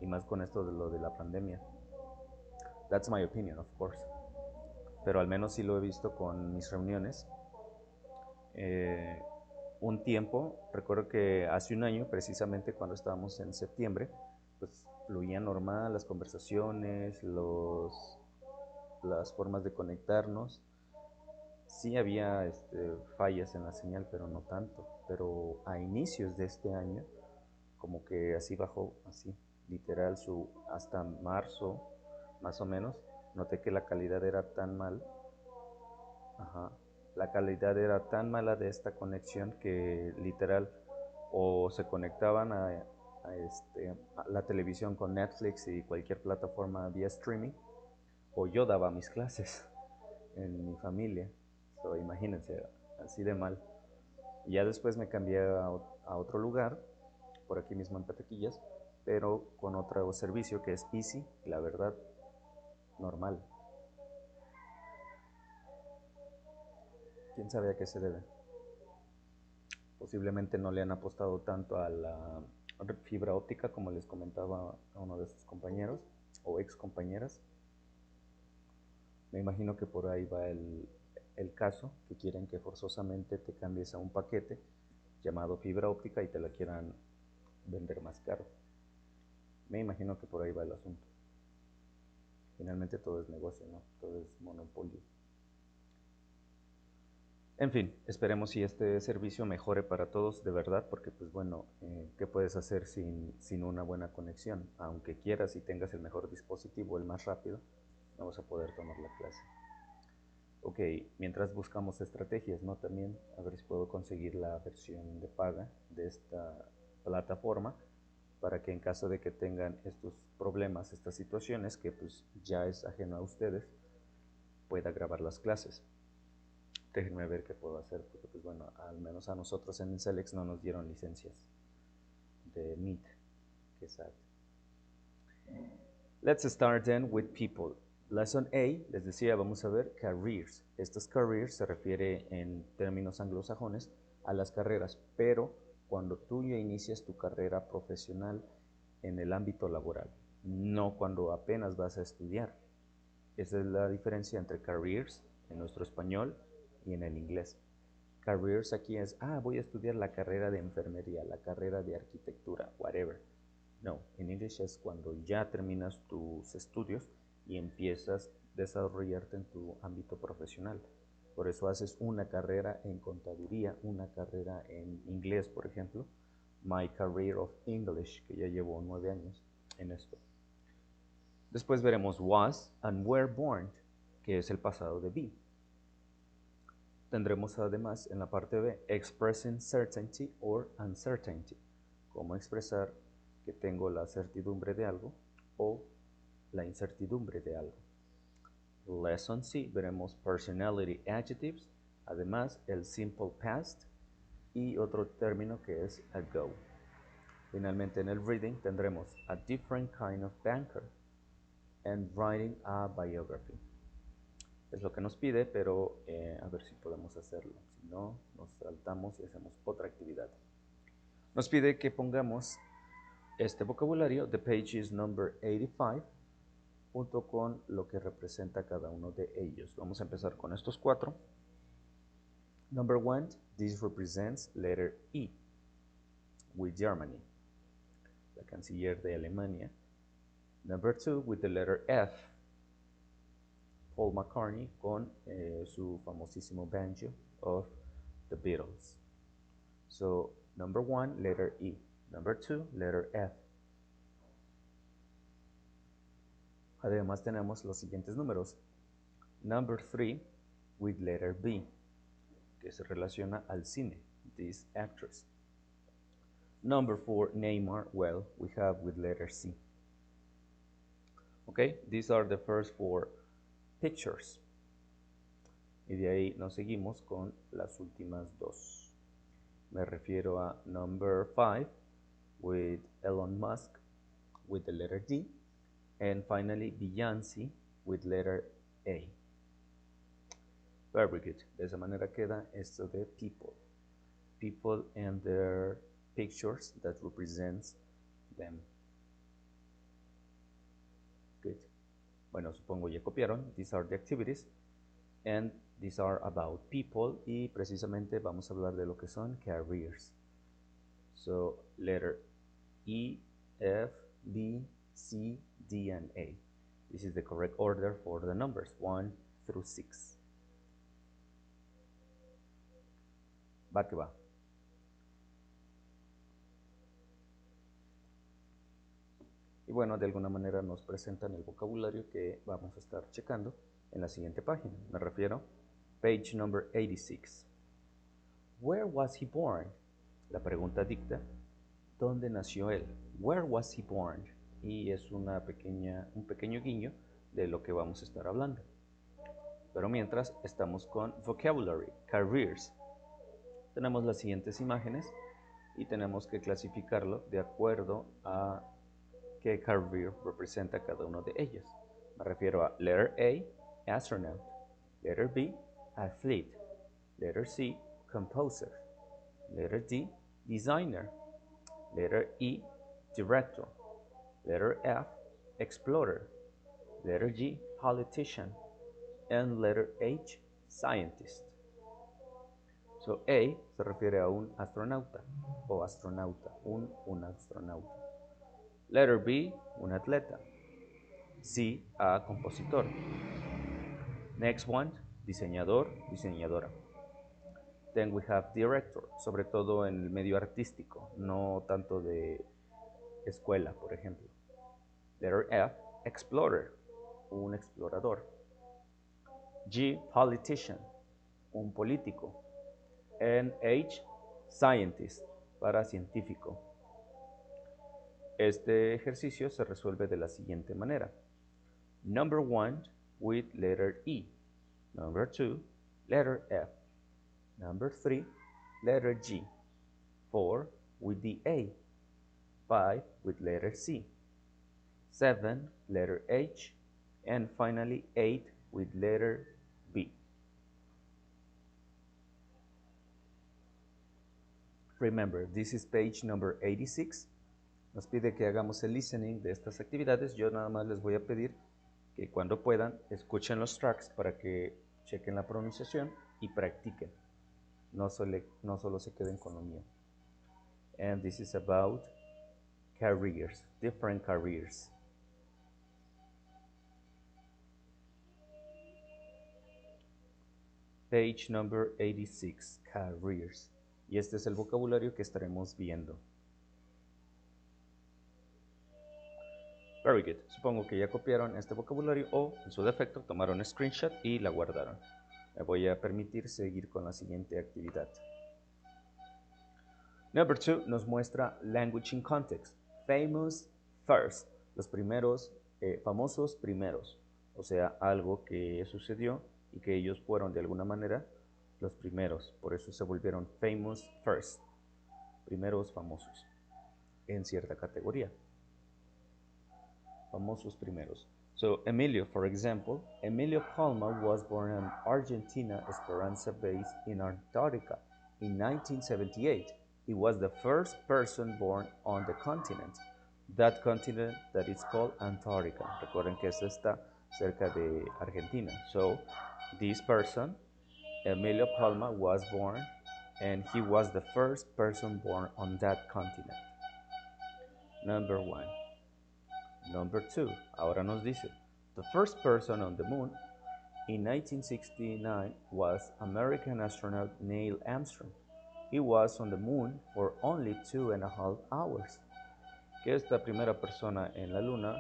y más con esto de lo de la pandemia. That's my opinion, of course. Pero al menos sí lo he visto con mis reuniones. Eh, un tiempo, recuerdo que hace un año, precisamente cuando estábamos en septiembre, pues fluía normal las conversaciones, las formas de conectarnos. Sí había fallas en la señal, pero no tanto. Pero a inicios de este año, como que así bajó, así, literal, hasta marzo, más o menos, noté que la calidad era tan mal, ajá, la calidad era tan mala de esta conexión que literal o se conectaban a la televisión con Netflix y cualquier plataforma vía streaming, o yo daba mis clases en mi familia. So, imagínense, así de mal. Y ya después me cambié a otro lugar, por aquí mismo en Patequillas, pero con otro servicio que es Easy, y la verdad, normal. ¿Quién sabe a qué se debe? Posiblemente no le han apostado tanto a la fibra óptica como les comentaba a uno de sus compañeros o ex compañeras. Me imagino que por ahí va el caso, que quieren que forzosamente te cambies a un paquete llamado fibra óptica y te la quieran vender más caro. Me imagino que por ahí va el asunto. Finalmente todo es negocio, ¿no? Todo es monopolio. En fin, esperemos si este servicio mejore para todos de verdad, porque pues bueno, ¿qué puedes hacer sin una buena conexión? Aunque quieras y tengas el mejor dispositivo, el más rápido, no vas a poder tomar la clase. Ok, mientras buscamos estrategias, ¿no? También a ver si puedo conseguir la versión de paga de esta plataforma para que en caso de que tengan estos problemas, estas situaciones, que pues ya es ajeno a ustedes, pueda grabar las clases. Déjenme ver qué puedo hacer, porque pues bueno, al menos a nosotros en Celex no nos dieron licencias de Meet, que es sad. Let's start then with people. Lesson A, les decía, vamos a ver careers. Estos careers se refiere en términos anglosajones a las carreras, pero cuando tú ya inicias tu carrera profesional en el ámbito laboral, no cuando apenas vas a estudiar. Esa es la diferencia entre careers en nuestro español y en el inglés. Careers aquí es, voy a estudiar la carrera de enfermería, la carrera de arquitectura, whatever. No, en inglés es cuando ya terminas tus estudios y empiezas a desarrollarte en tu ámbito profesional. Por eso haces una carrera en contaduría, una carrera en inglés, por ejemplo. My Career of English, que ya llevo 9 años en esto. Después veremos was and were born, que es el pasado de be. Tendremos además en la parte B expressing certainty or uncertainty, cómo expresar que tengo la certidumbre de algo o la incertidumbre de algo. Lesson C, veremos personality adjectives, además el simple past y otro término que es ago. Finalmente en el reading tendremos a different kind of banker and writing a biography. Es lo que nos pide, pero a ver si podemos hacerlo. Si no, nos saltamos y hacemos otra actividad. Nos pide que pongamos este vocabulario, the page is number 85, junto con lo que representa cada uno de ellos. Vamos a empezar con estos 4. Number 1, this represents letter E, with Germany, la canciller de Alemania. Number 2, with the letter F, Paul McCartney con su famosísimo banjo of the Beatles. So, number 1, letter E. Number 2, letter F. Además tenemos los siguientes números. Number 3, with letter B, que se relaciona al cine, this actress. Number 4, Neymar, well, we have with letter C. Okay, these are the first 4 pictures. Y de ahí nos seguimos con las últimas 2. Me refiero a number 5 with Elon Musk with the letter D, and finally Beyoncé with letter A. Very good. De esa manera queda esto de people. People and their pictures that represents them. Bueno, supongo ya copiaron. These are the activities. And these are about people. Y precisamente vamos a hablar de lo que son careers. So, letter E, F, B, C, D, and A. This is the correct order for the numbers, 1 through 6. Va que va. Y bueno, de alguna manera nos presentan el vocabulario que vamos a estar checando en la siguiente página. Me refiero, page number 86. Where was he born? La pregunta dicta, ¿dónde nació él? Where was he born? Y es un pequeño guiño de lo que vamos a estar hablando. Pero mientras, estamos con vocabulary, careers. Tenemos las siguientes imágenes y tenemos que clasificarlo de acuerdo a qué career representa cada uno de ellas. Me refiero a letter A, astronaut, letter B, athlete, letter C, composer, letter D, designer, letter E, director, letter F, explorer, letter G, politician, and letter H, scientist. So A se refiere a un astronauta o astronauta, un astronauta. Letter B, un atleta. C, a compositor. Next one, diseñador, diseñadora. Then we have director, sobre todo en el medio artístico, no tanto de escuela, por ejemplo. Letter F, explorer, un explorador. G, politician, un político. And H, scientist, para científico. Este ejercicio se resuelve de la siguiente manera. Number 1 with letter E. Number 2, letter F. Number 3, letter G. 4 with the A. 5 with letter C. 7, letter H. And finally 8 with letter B. Remember, this is page number 86. Nos pide que hagamos el listening de estas actividades. Yo nada más les voy a pedir que cuando puedan escuchen los tracks para que chequen la pronunciación y practiquen. No solo se queden con lo mío. And this is about careers, different careers. Page number 86, careers. Y este es el vocabulario que estaremos viendo. Very good. Supongo que ya copiaron este vocabulario o, en su defecto, tomaron screenshot y la guardaron. Me voy a permitir seguir con la siguiente actividad. Number 2 nos muestra language in context. Famous first. Los primeros, famosos primeros. O sea, algo que sucedió y que ellos fueron de alguna manera los primeros. Por eso se volvieron famous first. Primeros famosos. En cierta categoría. Famosos primeros. So, Emilio, for example, Emilio Palma was born in Argentina Esperanza Base in Antarctica in 1978. He was the first person born on the continent. That continent that is called Antarctica. Recuerden que esto está cerca de Argentina. So, this person, Emilio Palma, was born and he was the first person born on that continent. Number 1. Number 2, ahora nos dice, the first person on the moon in 1969 was American astronaut Neil Armstrong. He was on the moon for only 2.5 hours. Que esta primera persona en la luna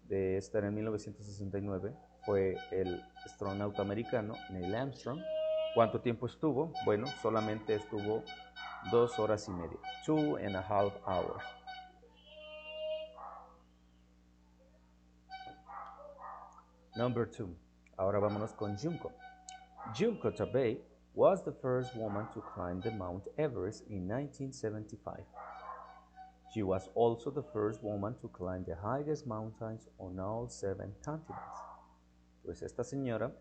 de estar en 1969 fue el astronauta americano Neil Armstrong. ¿Cuánto tiempo estuvo? Bueno, solamente estuvo 2 horas y media, 2.5 hours. Number 2. Ahora vámonos con Junko. Junko Tabei was the first woman to climb the Mount Everest in 1975. She was also the first woman to climb the highest mountains on all 7 continents. Pues esta señora,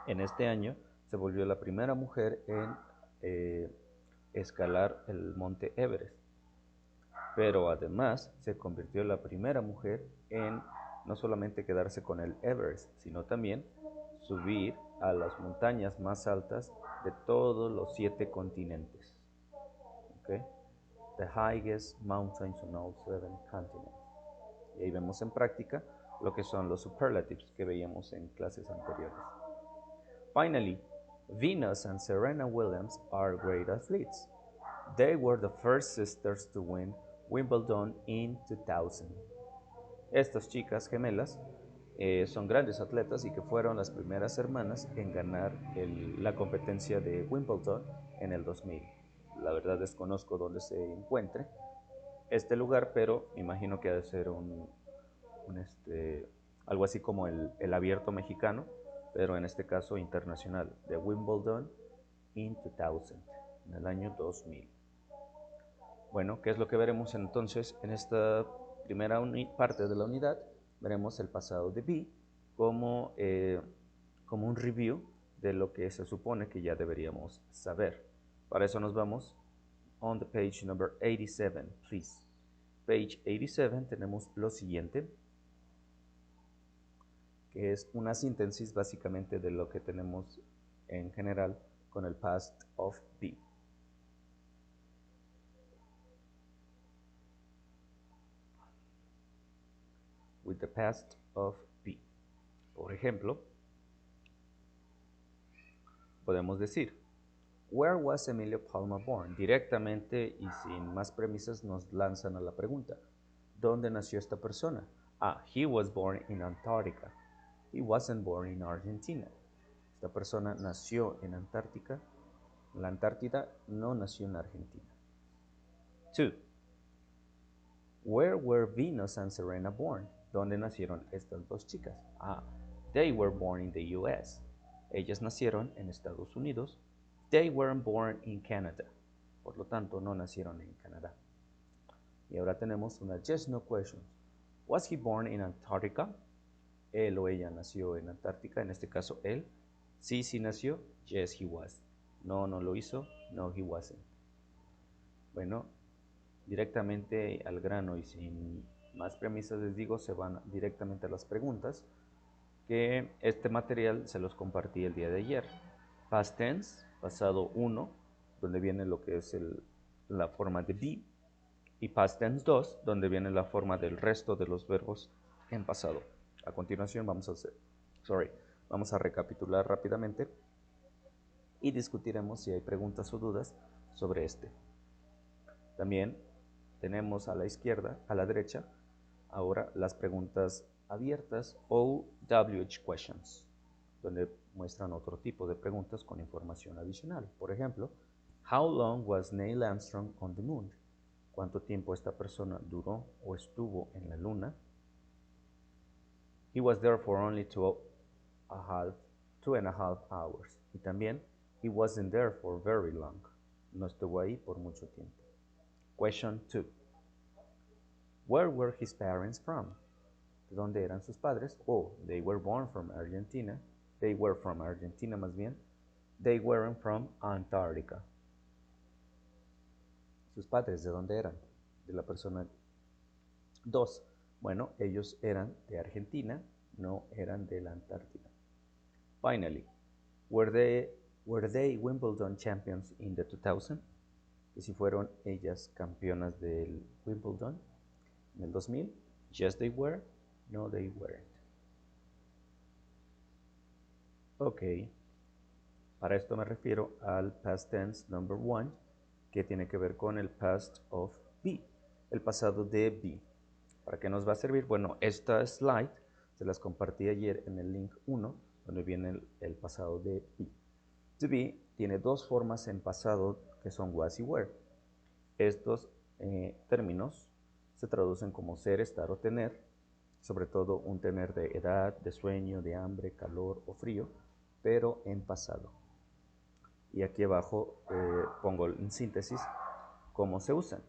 en este año, se volvió la primera mujer en escalar el monte Everest. Pero además se convirtió en la primera mujer en no solamente quedarse con el Everest, sino también subir a las montañas más altas de todos los 7 continentes. ¿Okay? The highest mountains on all 7 continents. Y ahí vemos en práctica lo que son los superlatives que veíamos en clases anteriores. Finally, Venus and Serena Williams are great athletes. They were the first sisters to win Wimbledon in 2000. Estas chicas gemelas son grandes atletas y que fueron las primeras hermanas en ganar la competencia de Wimbledon en el 2000. La verdad desconozco dónde se encuentre este lugar, pero me imagino que ha de ser algo así como el abierto mexicano, pero en este caso internacional, de Wimbledon in 2000, en el año 2000. Bueno, ¿qué es lo que veremos entonces en esta primera parte de la unidad? Veremos el pasado de be como un review de lo que se supone que ya deberíamos saber. Para eso nos vamos on the page number 87, please. Page 87 tenemos lo siguiente, que es una síntesis básicamente de lo que tenemos en general con el past of be. With the past of be. Por ejemplo, podemos decir, where was Emilio Palma born? Directamente y sin más premisas nos lanzan a la pregunta, ¿dónde nació esta persona? Ah, he was born in Antarctica. He wasn't born in Argentina. Esta persona nació en Antártica. La Antártida no nació en Argentina. 2. Where were Venus and Serena born? ¿Dónde nacieron estas dos chicas? Ah, they were born in the US. Ellas nacieron en Estados Unidos. They weren't born in Canada. Por lo tanto, no nacieron en Canadá. Y ahora tenemos una yes, no question. Was he born in Antarctica? Él o ella nació en Antártica, en este caso él. Sí, sí nació. Yes, he was. No, no lo hizo. No, he wasn't. Bueno, directamente al grano y sin más premisas les digo, se van directamente a las preguntas, que este material se los compartí el día de ayer. Past tense, pasado 1, donde viene lo que es la forma de be, y past tense 2, donde viene la forma del resto de los verbos en pasado. A continuación vamos a recapitular rápidamente y discutiremos si hay preguntas o dudas sobre este. También tenemos a la izquierda, a la derecha, ahora las preguntas abiertas o WH questions, donde muestran otro tipo de preguntas con información adicional. Por ejemplo, how long was Neil Armstrong on the moon? ¿Cuánto tiempo esta persona duró o estuvo en la luna? He was there for only 2.5 hours. Y también, he wasn't there for very long. No estuvo ahí por mucho tiempo. Question 2. Where were his parents from? ¿De dónde eran sus padres? Oh, they were born from Argentina. They were from Argentina más bien. They weren't from Antarctica. ¿Sus padres de dónde eran? De la persona 2. Bueno, ellos eran de Argentina, no eran de la Antártida. Finally, were they Wimbledon champions in the 2000? Que si fueron ellas campeonas del Wimbledon en el 2000? Yes, they were. No, they weren't. Ok. Para esto me refiero al past tense number 1, que tiene que ver con el past of be, el pasado de be. ¿Para qué nos va a servir? Bueno, esta slide se las compartí ayer en el link 1, donde viene el pasado de be. To be tiene dos formas en pasado que son was y were. Estos términos se traducen como ser, estar o tener, sobre todo un tener de edad, de sueño, de hambre, calor o frío, pero en pasado. Y aquí abajo pongo en síntesis cómo se usan.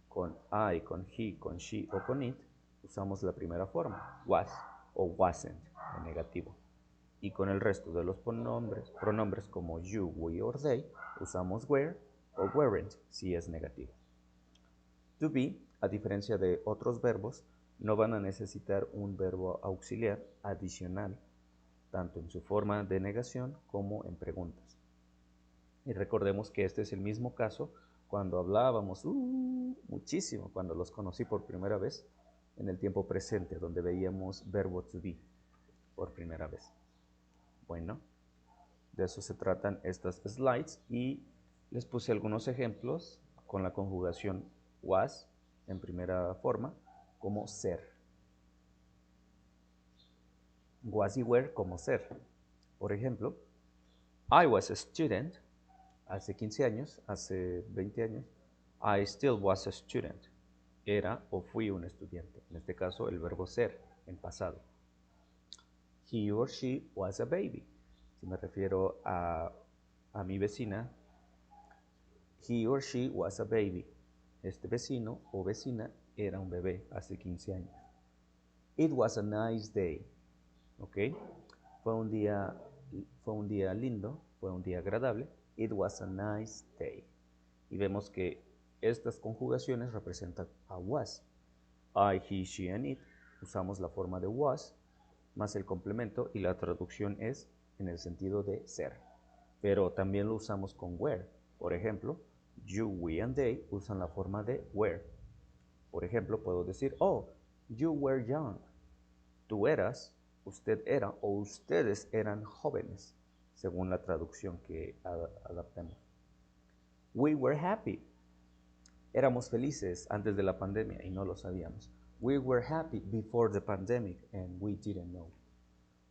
Con I, con he, con she o con it, usamos la primera forma, was o wasn't, en negativo. Y con el resto de los pronombres como you, we or they, usamos were o weren't si es negativo. To be, a diferencia de otros verbos, no van a necesitar un verbo auxiliar adicional, tanto en su forma de negación como en preguntas. Y recordemos que este es el mismo caso cuando hablábamos muchísimo, cuando los conocí por primera vez, en el tiempo presente, donde veíamos verbo to be por primera vez. Bueno, de eso se tratan estas slides y les puse algunos ejemplos con la conjugación was en primera forma como ser. Was y were como ser. Por ejemplo, I was a student hace 15 años, hace 20 años. I still was a student. Era o fui un estudiante. En este caso, el verbo ser en pasado. He or she was a baby. Si me refiero a mi vecina, he or she was a baby. Este vecino o vecina era un bebé hace 15 años. It was a nice day. ¿Ok? Fue un día lindo, fue un día agradable. It was a nice day. Y vemos que estas conjugaciones representan a was. I, he, she, and it. Usamos la forma de was más el complemento y la traducción es en el sentido de ser. Pero también lo usamos con were. Por ejemplo, you, we, and they usan la forma de were. Por ejemplo, puedo decir, oh, you were young. Tú eras, usted era o ustedes eran jóvenes, según la traducción que adaptemos. We were happy. Éramos felices antes de la pandemia y no lo sabíamos. We were happy before the pandemic and we didn't know.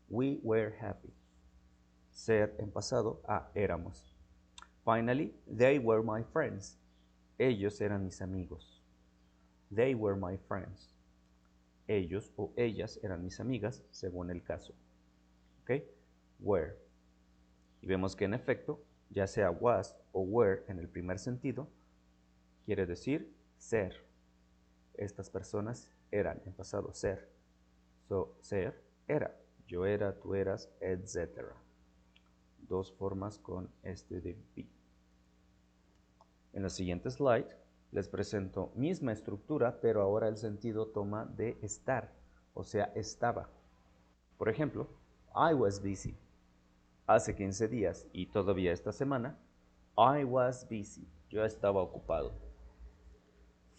We were happy. Ser en pasado a éramos. Finally, they were my friends. Ellos eran mis amigos. They were my friends. Ellos o ellas eran mis amigas, según el caso. ¿Ok? Were. Y vemos que en efecto, ya sea was o were en el primer sentido, quiere decir ser. Estas personas eran en pasado ser. So, ser, era. Yo era, tú eras, etc. Dos formas con este de be. En la siguiente slide les presento misma estructura, pero ahora el sentido toma de estar, o sea, estaba. Por ejemplo, I was busy. Hace 15 días y todavía esta semana, I was busy. Yo estaba ocupado.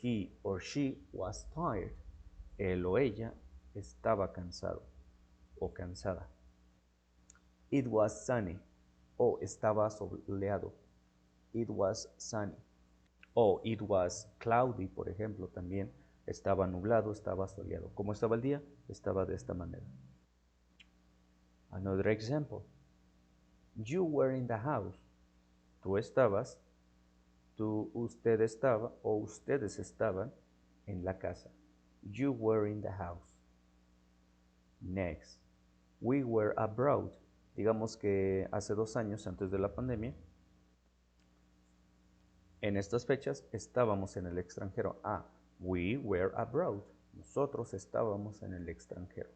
He or she was tired. Él o ella estaba cansado o cansada. It was sunny. O estaba soleado. It was sunny. O it was cloudy, por ejemplo, también estaba nublado, estaba soleado. ¿Cómo estaba el día? Estaba de esta manera. Another example. You were in the house. Tú estabas, usted estaba o ustedes estaban en la casa. You were in the house. Next. We were abroad. Digamos que hace 2 años, antes de la pandemia, en estas fechas estábamos en el extranjero. We were abroad. Nosotros estábamos en el extranjero.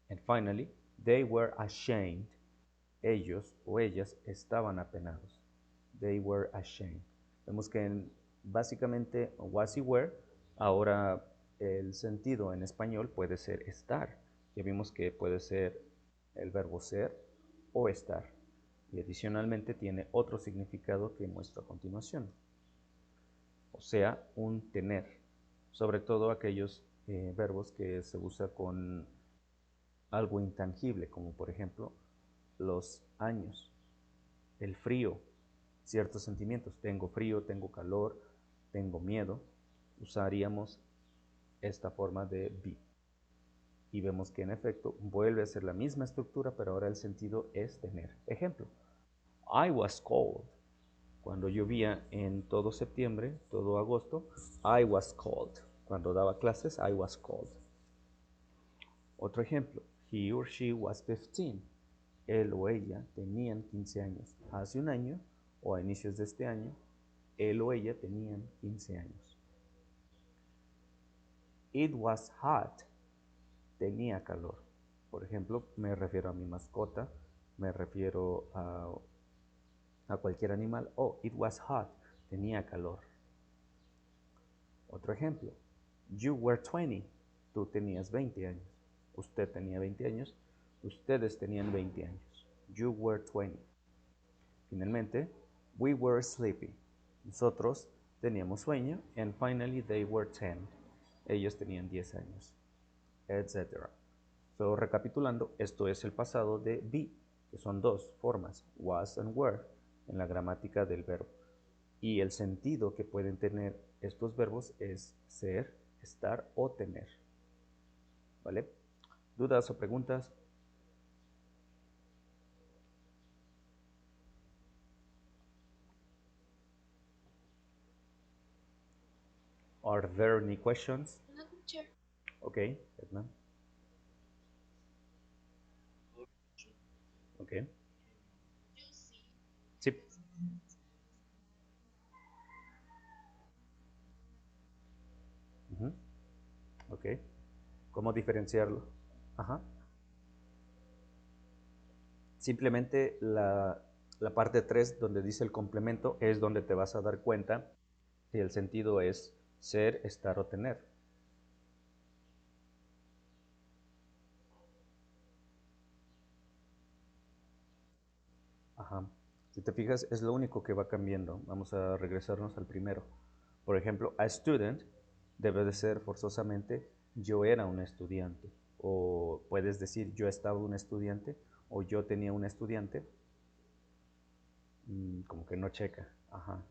And finally, they were ashamed. Ellos o ellas estaban apenados. They were ashamed. Vemos que básicamente was y were, ahora el sentido en español puede ser estar. Ya vimos que puede ser el verbo ser o estar. Y adicionalmente tiene otro significado que muestro a continuación. O sea, un tener. Sobre todo aquellos verbos que se usa con algo intangible, como por ejemplo los años, el frío, ciertos sentimientos. Tengo frío, tengo calor, tengo miedo. Usaríamos esta forma de be. Y vemos que en efecto vuelve a ser la misma estructura, pero ahora el sentido es tener. Ejemplo, I was cold. Cuando llovía en todo septiembre, todo agosto, I was cold. Cuando daba clases, I was cold. Otro ejemplo, he or she was 15. Él o ella tenían 15 años. Hace un año o a inicios de este año, él o ella tenían 15 años. It was hot. Tenía calor. Por ejemplo, me refiero a mi mascota, me refiero a cualquier animal. Oh, it was hot. Tenía calor. Otro ejemplo. You were 20. tú tenías 20 años. Usted tenía 20 años. Ustedes tenían 20 años. You were 20. Finalmente, we were sleepy. Nosotros teníamos sueño. And finally, they were 10. Ellos tenían 10 años, etc. So, recapitulando, esto es el pasado de be, que son dos formas, was and were, en la gramática del verbo. Y el sentido que pueden tener estos verbos es ser, estar o tener. ¿Vale? ¿Dudas o preguntas? Are there any questions? Okay, Edna. Okay. Sí. Ok. ¿Cómo diferenciarlo? Ajá. Simplemente la parte 3 donde dice el complemento es donde te vas a dar cuenta si el sentido es ser, estar o tener. Ajá. Si te fijas, es lo único que va cambiando. Vamos a regresarnos al primero. Por ejemplo, a student debe de ser forzosamente yo era un estudiante. O puedes decir yo estaba un estudiante o yo tenía un estudiante. Como que no checa. Ajá.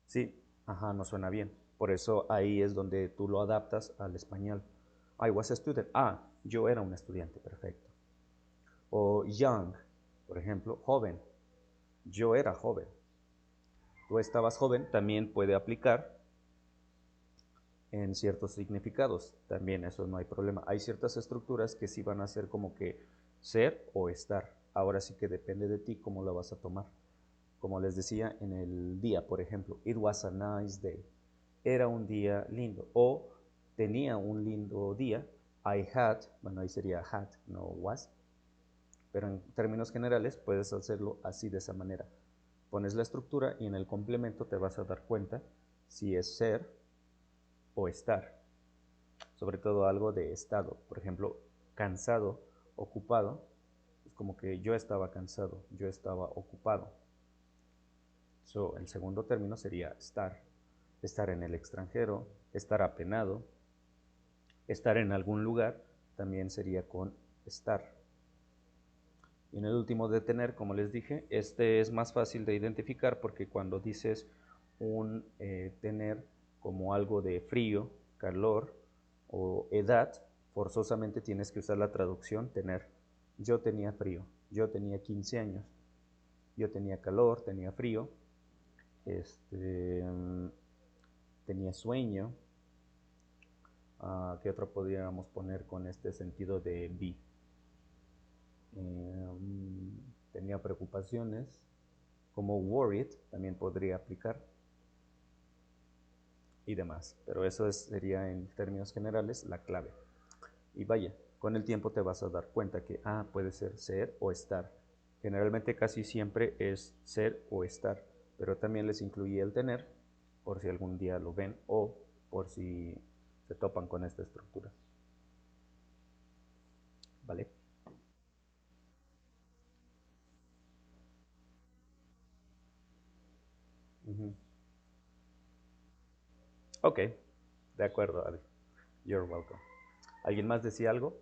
Sí, ajá, no suena bien. Por eso ahí es donde tú lo adaptas al español. I was a student. Ah, yo era un estudiante, perfecto. O young, por ejemplo, joven. Yo era joven. Tú estabas joven, también puede aplicar en ciertos significados. También eso no hay problema. Hay ciertas estructuras que sí van a ser como que ser o estar. Ahora sí que depende de ti cómo lo vas a tomar. Como les decía en el día, por ejemplo, it was a nice day. Era un día lindo. O tenía un lindo día. I had, bueno, ahí sería had, no was. Pero en términos generales puedes hacerlo así de esa manera. Pones la estructura y en el complemento te vas a dar cuenta si es ser o estar. Sobre todo algo de estado. Por ejemplo, cansado, ocupado. Es como que yo estaba cansado, yo estaba ocupado. So, el segundo término sería estar. Estar en el extranjero, estar apenado, estar en algún lugar, también sería con estar. Y en el último de tener, como les dije, este es más fácil de identificar porque cuando dices un tener como algo de frío, calor o edad, forzosamente tienes que usar la traducción tener. Yo tenía frío, yo tenía 15 años, yo tenía calor, tenía frío, tenía sueño. ¿Qué otro podríamos poner con este sentido de be? Tenía preocupaciones, como worried también podría aplicar y demás. Pero eso sería en términos generales la clave. Y vaya, con el tiempo te vas a dar cuenta que puede ser o estar. Generalmente casi siempre es ser o estar, pero también les incluye el tener, por si algún día lo ven o por si se topan con esta estructura. ¿Vale? Uh-huh. Ok, de acuerdo, Adi. You're welcome. ¿Alguien más decía algo?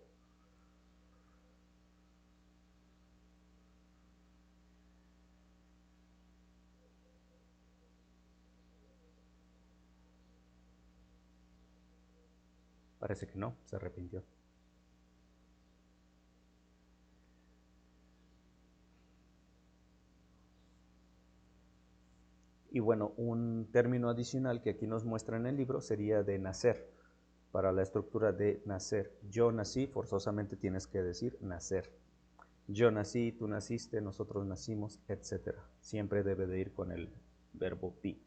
Parece que no, se arrepintió. Y bueno, un término adicional que aquí nos muestra en el libro sería de nacer. Para la estructura de nacer. Yo nací, forzosamente tienes que decir nacer. Yo nací, tú naciste, nosotros nacimos, etc. Siempre debe de ir con el verbo be.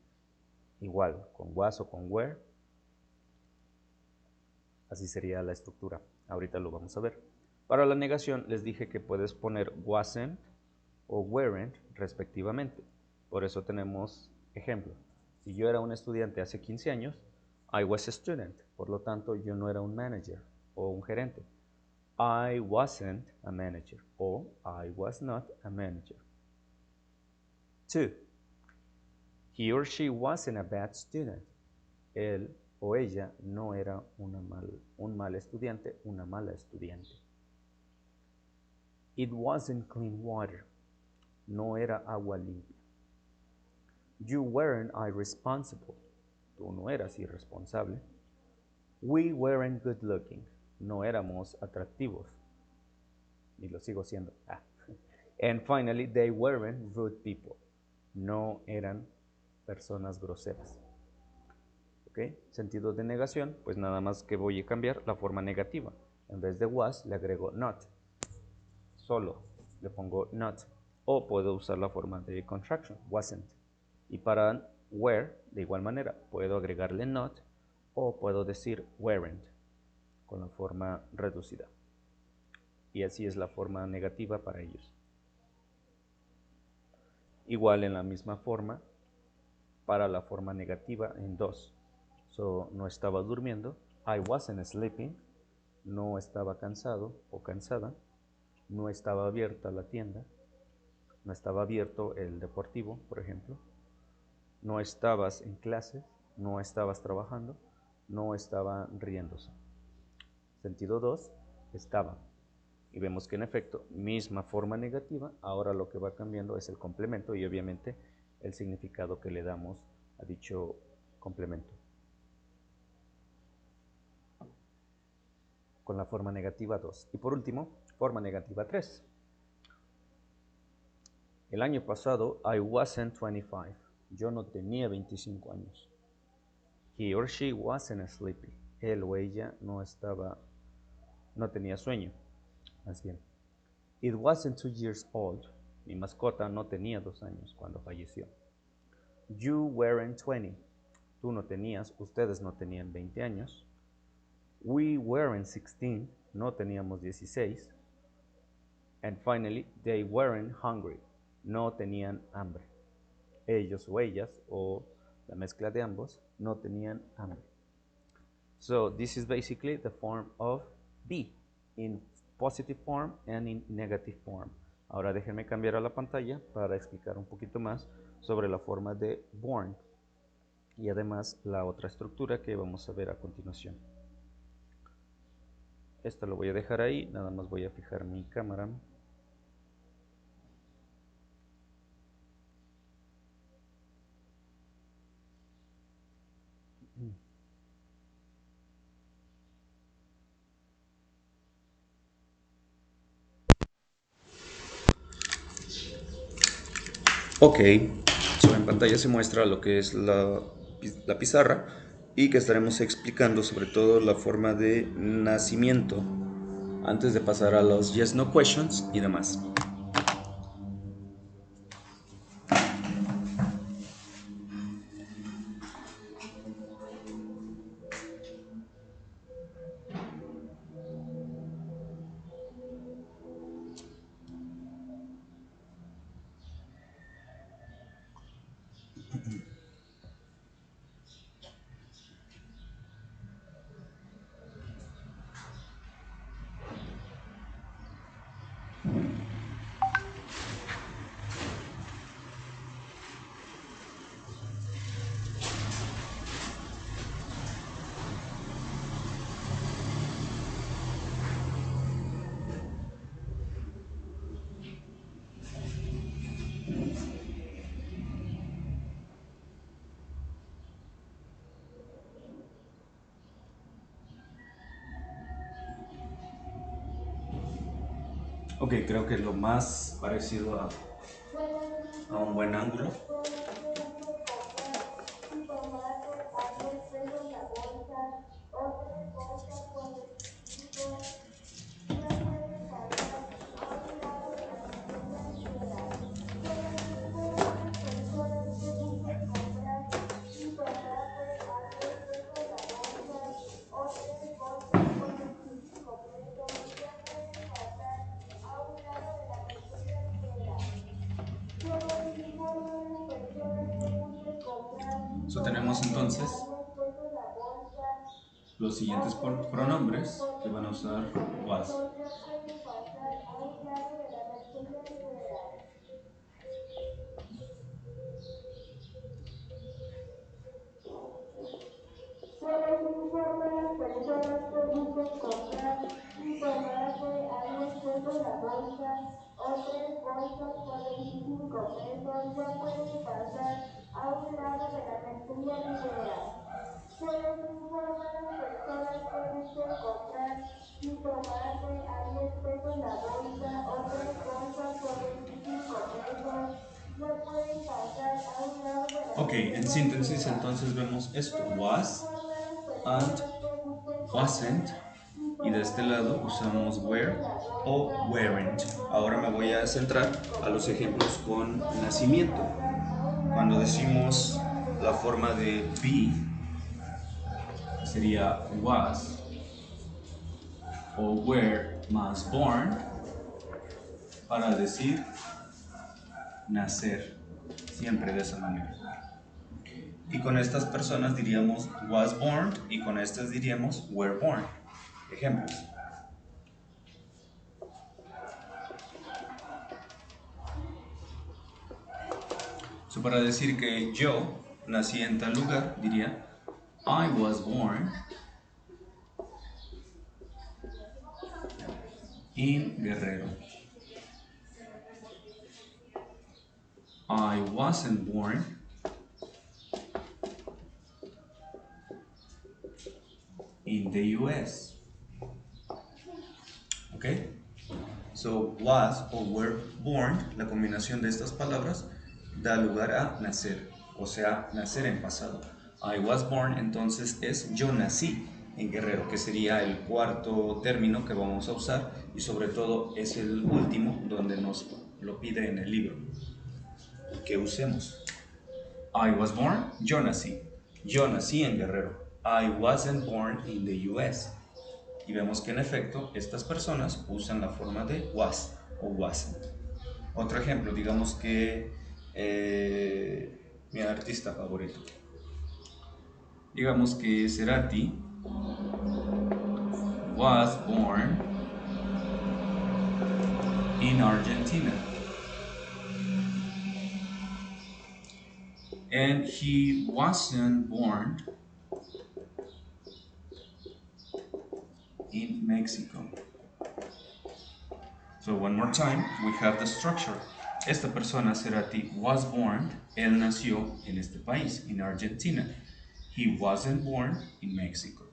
Igual, con was o con were. Así sería la estructura. Ahorita lo vamos a ver. Para la negación les dije que puedes poner wasn't o weren't respectivamente. Por eso tenemos ejemplo. Si yo era un estudiante hace 15 años, I was a student. Por lo tanto, yo no era un manager. o un gerente. I wasn't a manager o I was not a manager. 2. He or she wasn't a bad student. Él o ella no era un mal estudiante, una mala estudiante. It wasn't clean water. No era agua limpia. You weren't irresponsible. Tú no eras irresponsable. We weren't good looking. No éramos atractivos. Ni lo sigo siendo. And finally, they weren't rude people. No eran personas groseras. ¿Ok? Sentidos de negación, pues nada más que voy a cambiar la forma negativa. En vez de was, le agrego not. Solo le pongo not. O puedo usar la forma de contraction, wasn't. Y para were, de igual manera, puedo agregarle not o puedo decir weren't con la forma reducida. Y así es la forma negativa para ellos. Igual en la misma forma para la forma negativa en dos. So, no estaba durmiendo. I wasn't sleeping. No estaba cansado o cansada. No estaba abierta la tienda. No estaba abierto el deportivo, por ejemplo. No estabas en clases. No estabas trabajando. No estaba riéndose. Sentido 2, estaba. Y vemos que en efecto, misma forma negativa, ahora lo que va cambiando es el complemento y obviamente el significado que le damos a dicho complemento. Con la forma negativa 2. Y por último, forma negativa 3. El año pasado, I wasn't 25. Yo no tenía 25 años. He or she wasn't sleepy. Él o ella no tenía sueño. Más bien. It wasn't 2 years old. Mi mascota no tenía 2 años cuando falleció. You weren't 20. Tú no tenías, ustedes no tenían 20 años. We weren't 16. No teníamos 16. And finally, they weren't hungry. No tenían hambre. Ellos o ellas, o la mezcla de ambos, no tenían hambre. So this is basically the form of be in positive form and in negative form. Ahora déjenme cambiar a la pantalla para explicar un poquito más sobre la forma de born y además la otra estructura que vamos a ver a continuación. Esto lo voy a dejar ahí, nada más voy a fijar mi cámara. Ok, en pantalla se muestra lo que es la pizarra y que estaremos explicando sobre todo la forma de nacimiento antes de pasar a los yes no questions y demás. Ok, creo que es lo más parecido a un buen ángulo. Puedes siempre comprar un tomate a 10 pesos la bolsa o 3 bolsas por 25. No puedes pasar a un lado de la calle entera. Solo hay unas personas que buscan comprar un tomate a 10 pesos la bolsa o 3 bolsas por 25 pesos. No puedes pasar a un lado de la calle entera. Solo hay personas que buscan comprar un Tenemos tomate entonces a 10 pesos la bolsa los o siguientes 3 bolsas pronombres. que van a usar Esta was. historia puede pasar a un lado de la mentalidad liberal. Se les informa a las personas que busquen comprar y tomar de a 10 pesos la bolsa o 3 bolsas por 25 pesos ya pueden pasar a un lado de la mentalidad liberal. Se les informa a las personas que busquen comprar y tomar de a 10 pesos la bolsa o 3 bolsas por 25 pesos ya pueden pasar a un lado de la Ok, en mentalidad síntesis liberal. entonces vemos Se esto, les was, informa a las and, personas que busquen wasn't, comprar y y de este tomar lado de a 10 usamos were pesos la o bolsa o weren't. 3 Ahora me bolsas voy por a centrar 25 a los ejemplos pesos con ya pueden nacimiento. pasar a un Cuando lado de la decimos mentalidad la liberal. forma de be, sería was o were más born para decir nacer, siempre de esa manera. Y con estas personas diríamos was born y con estas diríamos were born. Ejemplos. So, para decir que yo nací en tal lugar, diría I was born in Guerrero. I wasn't born in the US. Okay? So, was o were born, la combinación de estas palabras, da lugar a nacer, o sea, nacer en pasado. I was born, entonces es yo nací en Guerrero, que sería el cuarto término que vamos a usar y sobre todo es el último donde nos lo pide en el libro que usemos. I was born, yo nací en Guerrero. I wasn't born in the US. Y vemos que en efecto estas personas usan la forma de was o wasn't. Otro ejemplo, digamos que mi artista favorito. Digamos que Cerati was born in Argentina. And he wasn't born in Mexico. So one more time, we have the structure. Esta persona, Cerati, was born, él nació en este país, en Argentina. He wasn't born in Mexico.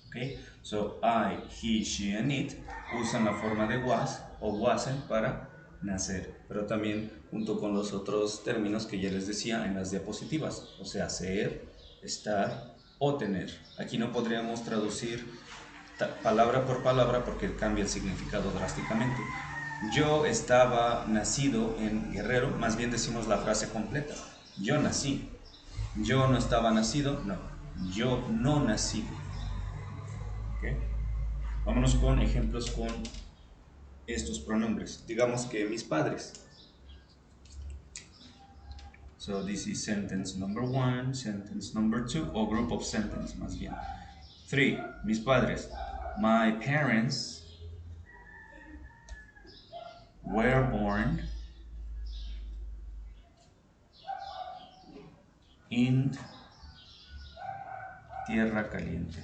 Okay, so I, he, she, and it usan la forma de was o wasn't para nacer, pero también junto con los otros términos que ya les decía en las diapositivas, o sea, ser, estar o tener. Aquí no podríamos traducir palabra por palabra porque cambia el significado drásticamente. Yo estaba nacido en Guerrero, más bien decimos la frase completa. Yo nací. Yo no estaba nacido, no. Yo no nací. ¿Okay? Vámonos con ejemplos con estos pronombres. Digamos que mis padres. So this is sentence number 1, sentence number 2, o group of sentences más bien. 3. Mis padres. My parents were born in Tierra Caliente.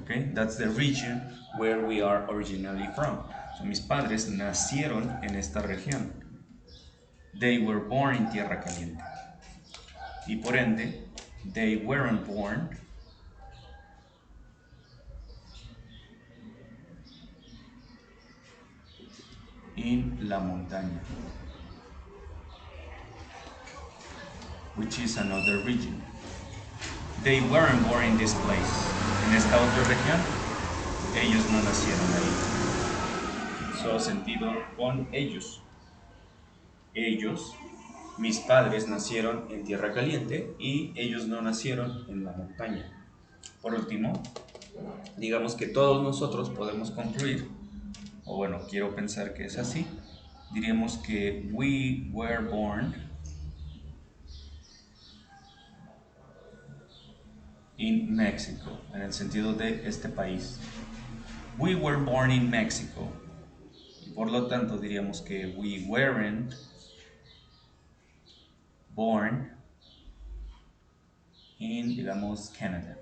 Okay, that's the region where we are originally from. So, mis padres nacieron en esta región. They were born in Tierra Caliente. Y por ende, they weren't born in La Montaña, which is another region. They weren't born in this place. En esta otra región, ellos no nacieron ahí. So, sentido con ellos. Ellos, mis padres nacieron en Tierra Caliente y ellos no nacieron en la montaña. Por último, digamos que todos nosotros podemos concluir, o bueno, quiero pensar que es así, diríamos que we were born in Mexico, en el sentido de este país. We were born in Mexico. Y por lo tanto diríamos que we weren't born in, digamos, Canada.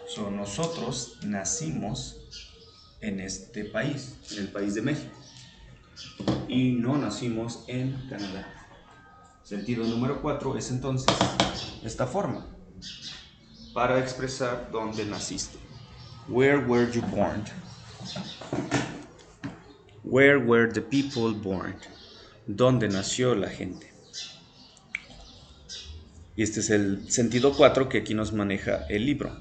So, nosotros nacimos en este país, en el país de México. Y no nacimos en Canadá. Sentido número 4 es entonces esta forma para expresar dónde naciste. Where were you born? Where were the people born? ¿Dónde nació la gente? Y este es el sentido 4 que aquí nos maneja el libro.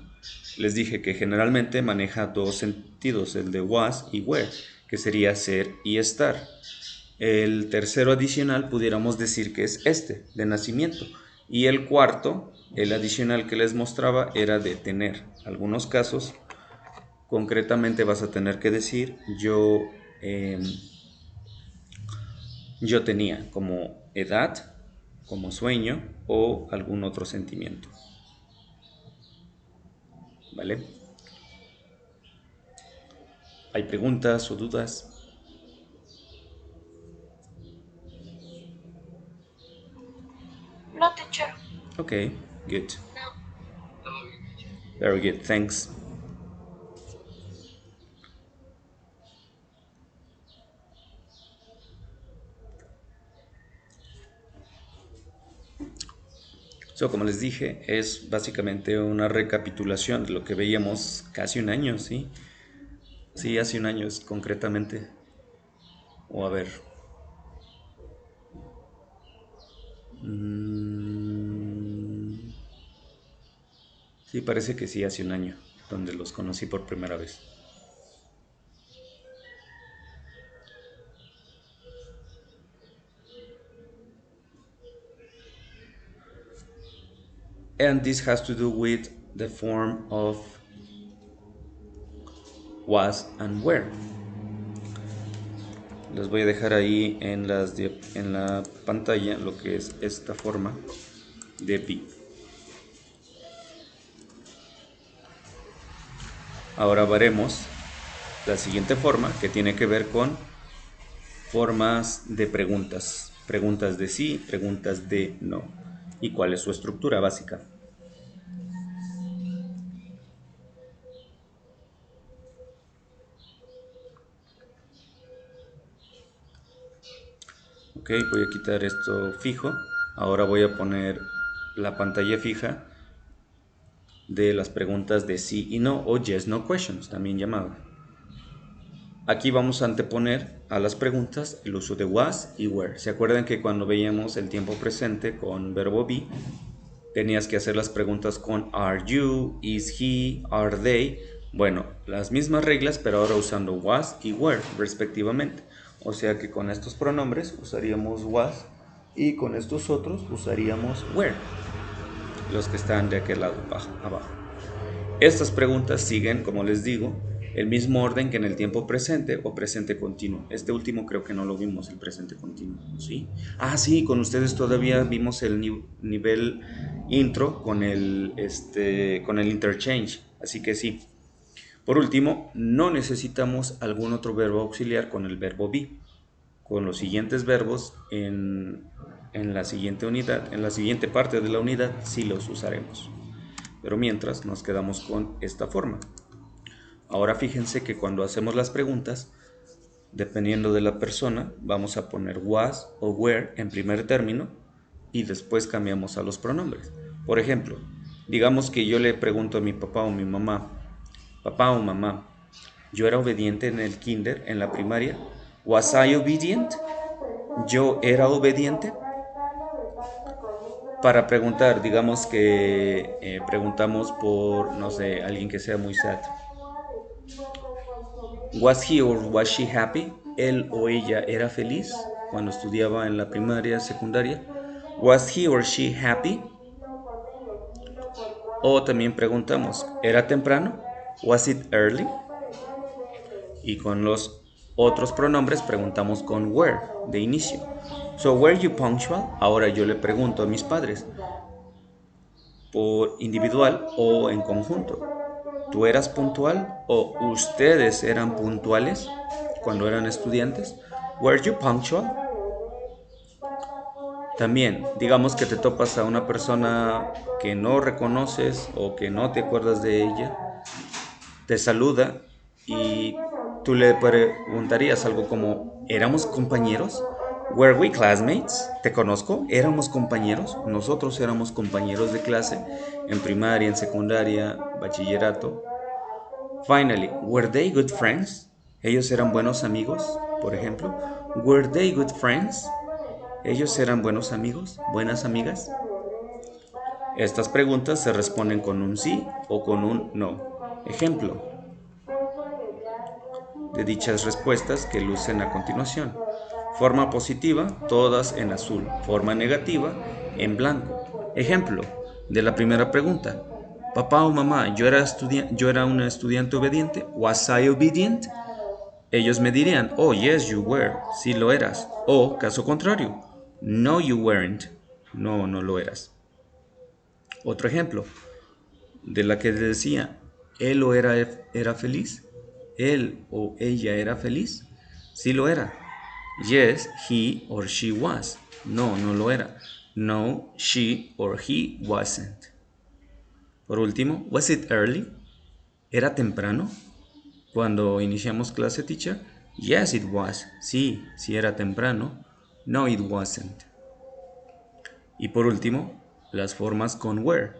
Les dije que generalmente maneja dos sentidos, el de was y where, que sería ser y estar. El tercero adicional pudiéramos decir que es este, de nacimiento. Y el cuarto, el adicional que les mostraba, era de tener. Algunos casos, concretamente vas a tener que decir yo tenía como edad, como sueño o algún otro sentimiento. ¿Vale? ¿Hay preguntas o dudas? No, teacher. Okay, good. Very good, thanks. So, como les dije, es básicamente una recapitulación de lo que veíamos casi un año, ¿sí? Sí, hace un año concretamente. O a ver. Sí, parece que sí, hace un año, donde los conocí por primera vez. And this has to do with the form of was and were. Les voy a dejar ahí en la pantalla lo que es esta forma de be. Ahora veremos la siguiente forma que tiene que ver con formas de preguntas. Preguntas de sí, preguntas de no. ¿Y cuál es su estructura básica? Ok, voy a quitar esto fijo. Ahora voy a poner la pantalla fija de las preguntas de sí y no o yes no questions, también llamado. Aquí vamos a anteponer a las preguntas el uso de was y were. ¿Se acuerdan que cuando veíamos el tiempo presente con verbo be, tenías que hacer las preguntas con are you, is he, are they? Bueno, las mismas reglas, pero ahora usando was y were respectivamente. O sea que con estos pronombres usaríamos was y con estos otros usaríamos were. Los que están de aquel lado abajo. Estas preguntas siguen, como les digo, el mismo orden que en el tiempo presente o presente continuo. Este último creo que no lo vimos, el presente continuo, ¿sí? Ah, sí, con ustedes todavía vimos el nivel intro con el interchange, así que sí. Por último, no necesitamos algún otro verbo auxiliar con el verbo be. Con los siguientes verbos en la siguiente unidad, en la siguiente parte de la unidad, sí los usaremos. Pero mientras nos quedamos con esta forma. Ahora fíjense que cuando hacemos las preguntas, dependiendo de la persona, vamos a poner was o were en primer término y después cambiamos a los pronombres. Por ejemplo, digamos que yo le pregunto a mi papá o mi mamá, papá o mamá, ¿yo era obediente en el kinder, en la primaria? ¿Was I obedient? ¿Yo era obediente? Para preguntar, digamos que preguntamos por, no sé, alguien que sea muy sad. Was he or was she happy? ¿Él o ella era feliz cuando estudiaba en la primaria, secundaria? Was he or she happy? O también preguntamos, ¿era temprano? Was it early? Y con los otros pronombres preguntamos con were, de inicio. So, were you punctual? Ahora yo le pregunto a mis padres, por individual o en conjunto. ¿Tú eras puntual o ustedes eran puntuales cuando eran estudiantes? ¿Were you punctual? También, digamos que te topas a una persona que no reconoces o que no te acuerdas de ella, te saluda y tú le preguntarías algo como, ¿éramos compañeros? ¿Were we classmates? ¿Te conozco? ¿Éramos compañeros? Nosotros éramos compañeros de clase en primaria, en secundaria, bachillerato. Finally, were they good friends? ¿Ellos eran buenos amigos? Por ejemplo, were they good friends? ¿Ellos eran buenos amigos? ¿Buenas amigas? Estas preguntas se responden con un sí o con un no. Ejemplo de dichas respuestas que lucen a continuación. Forma positiva, todas en azul. Forma negativa, en blanco. Ejemplo de la primera pregunta. Papá o mamá, yo era un estudiante obediente. Was I obedient? Ellos me dirían, oh, yes, you were. Sí lo eras. O, caso contrario, no, you weren't. No, no lo eras. Otro ejemplo, de la que decía, él o era feliz, él o ella era feliz, sí lo era. Yes, he or she was. No, no lo era. No, she or he wasn't. Por último, was it early? ¿Era temprano? Cuando iniciamos clase, teacher. Yes, it was. Sí, sí era temprano. No, it wasn't. Y por último, las formas con were.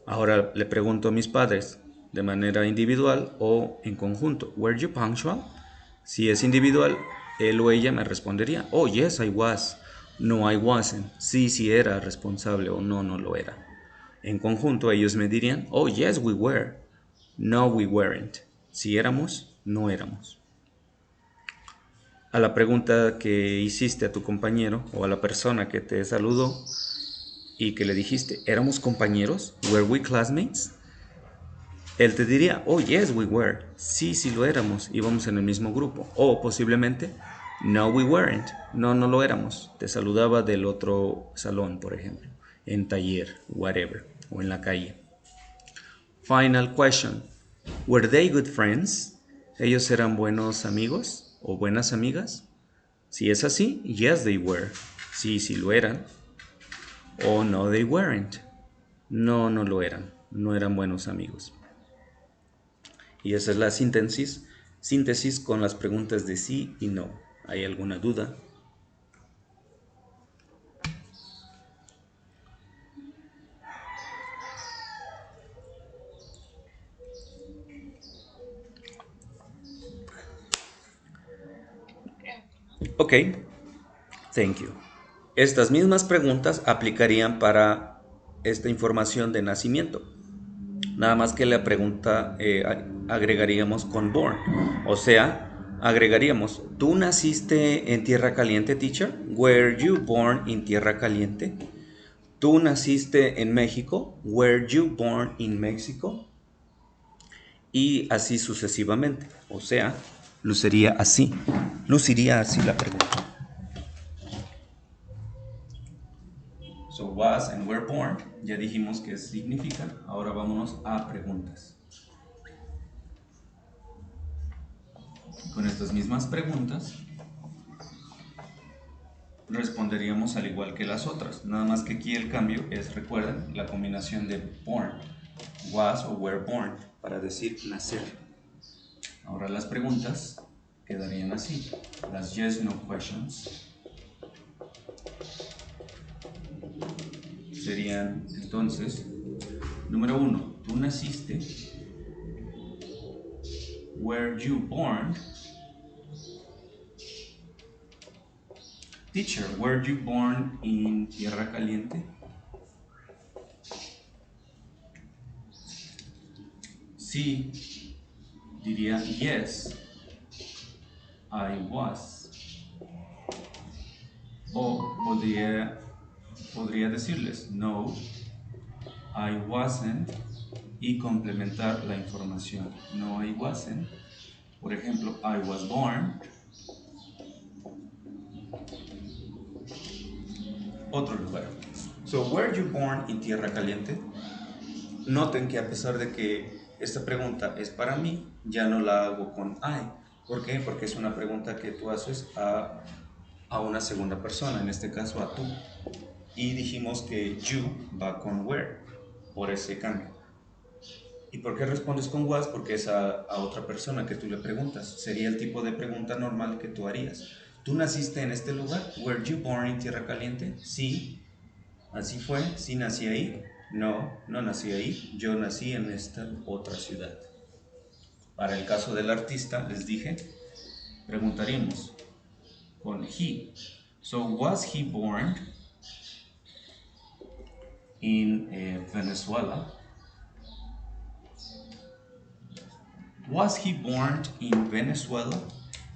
Ahora le pregunto a mis padres de manera individual o en conjunto, ¿Were you punctual? Si es individual, él o ella me respondería, oh, yes, I was. No, I wasn't. Sí, sí era responsable o no, no lo era. En conjunto, ellos me dirían, oh, yes, we were. No, we weren't. Si éramos, no éramos. A la pregunta que hiciste a tu compañero o a la persona que te saludó y que le dijiste, ¿éramos compañeros? ¿Were we classmates? Él te diría, oh, yes, we were. Sí, sí lo éramos. Íbamos en el mismo grupo. O posiblemente, no, we weren't. No, no lo éramos. Te saludaba del otro salón, por ejemplo. En taller, whatever. O en la calle. Final question. Were they good friends? ¿Ellos eran buenos amigos o buenas amigas? Si es así, yes, they were. Sí, sí lo eran. O no, they weren't. No, no lo eran. No eran buenos amigos. Y esa es la síntesis con las preguntas de sí y no. ¿Hay alguna duda? Ok, thank you. Estas mismas preguntas aplicarían para esta información de nacimiento. Nada más que la pregunta agregaríamos con born. O sea, agregaríamos, ¿tú naciste en Tierra Caliente, teacher? ¿Were you born in Tierra Caliente? ¿Tú naciste en México? ¿Were you born in Mexico? Y así sucesivamente. O sea, luciría así la pregunta. So, was and were born, ya dijimos qué significa. Ahora vámonos a preguntas. Con estas mismas preguntas responderíamos al igual que las otras, nada más que aquí el cambio es, recuerden, la combinación de born, was o were born, para decir nacer. Ahora las preguntas quedarían así, las yes no questions serían entonces, número 1, tú naciste, were you born? Teacher, were you born in Tierra Caliente? Sí, diría yes, I was. O podría decirles no, I wasn't y complementar la información. No, I wasn't. Por ejemplo, I was born. Otro lugar. So, were you born in Tierra Caliente? Noten que a pesar de que esta pregunta es para mí, ya no la hago con I. ¿Por qué? Porque es una pregunta que tú haces a una segunda persona, en este caso a tú. Y dijimos que you va con where, por ese cambio. ¿Y por qué respondes con was? Porque es a otra persona que tú le preguntas. Sería el tipo de pregunta normal que tú harías. ¿Tú naciste en este lugar? ¿Were you born in Tierra Caliente? Sí. ¿Así fue? ¿Sí nací ahí? No, no nací ahí. Yo nací en esta otra ciudad. Para el caso del artista, les dije, preguntaríamos con he. So, was he born in Venezuela? Was he born in Venezuela?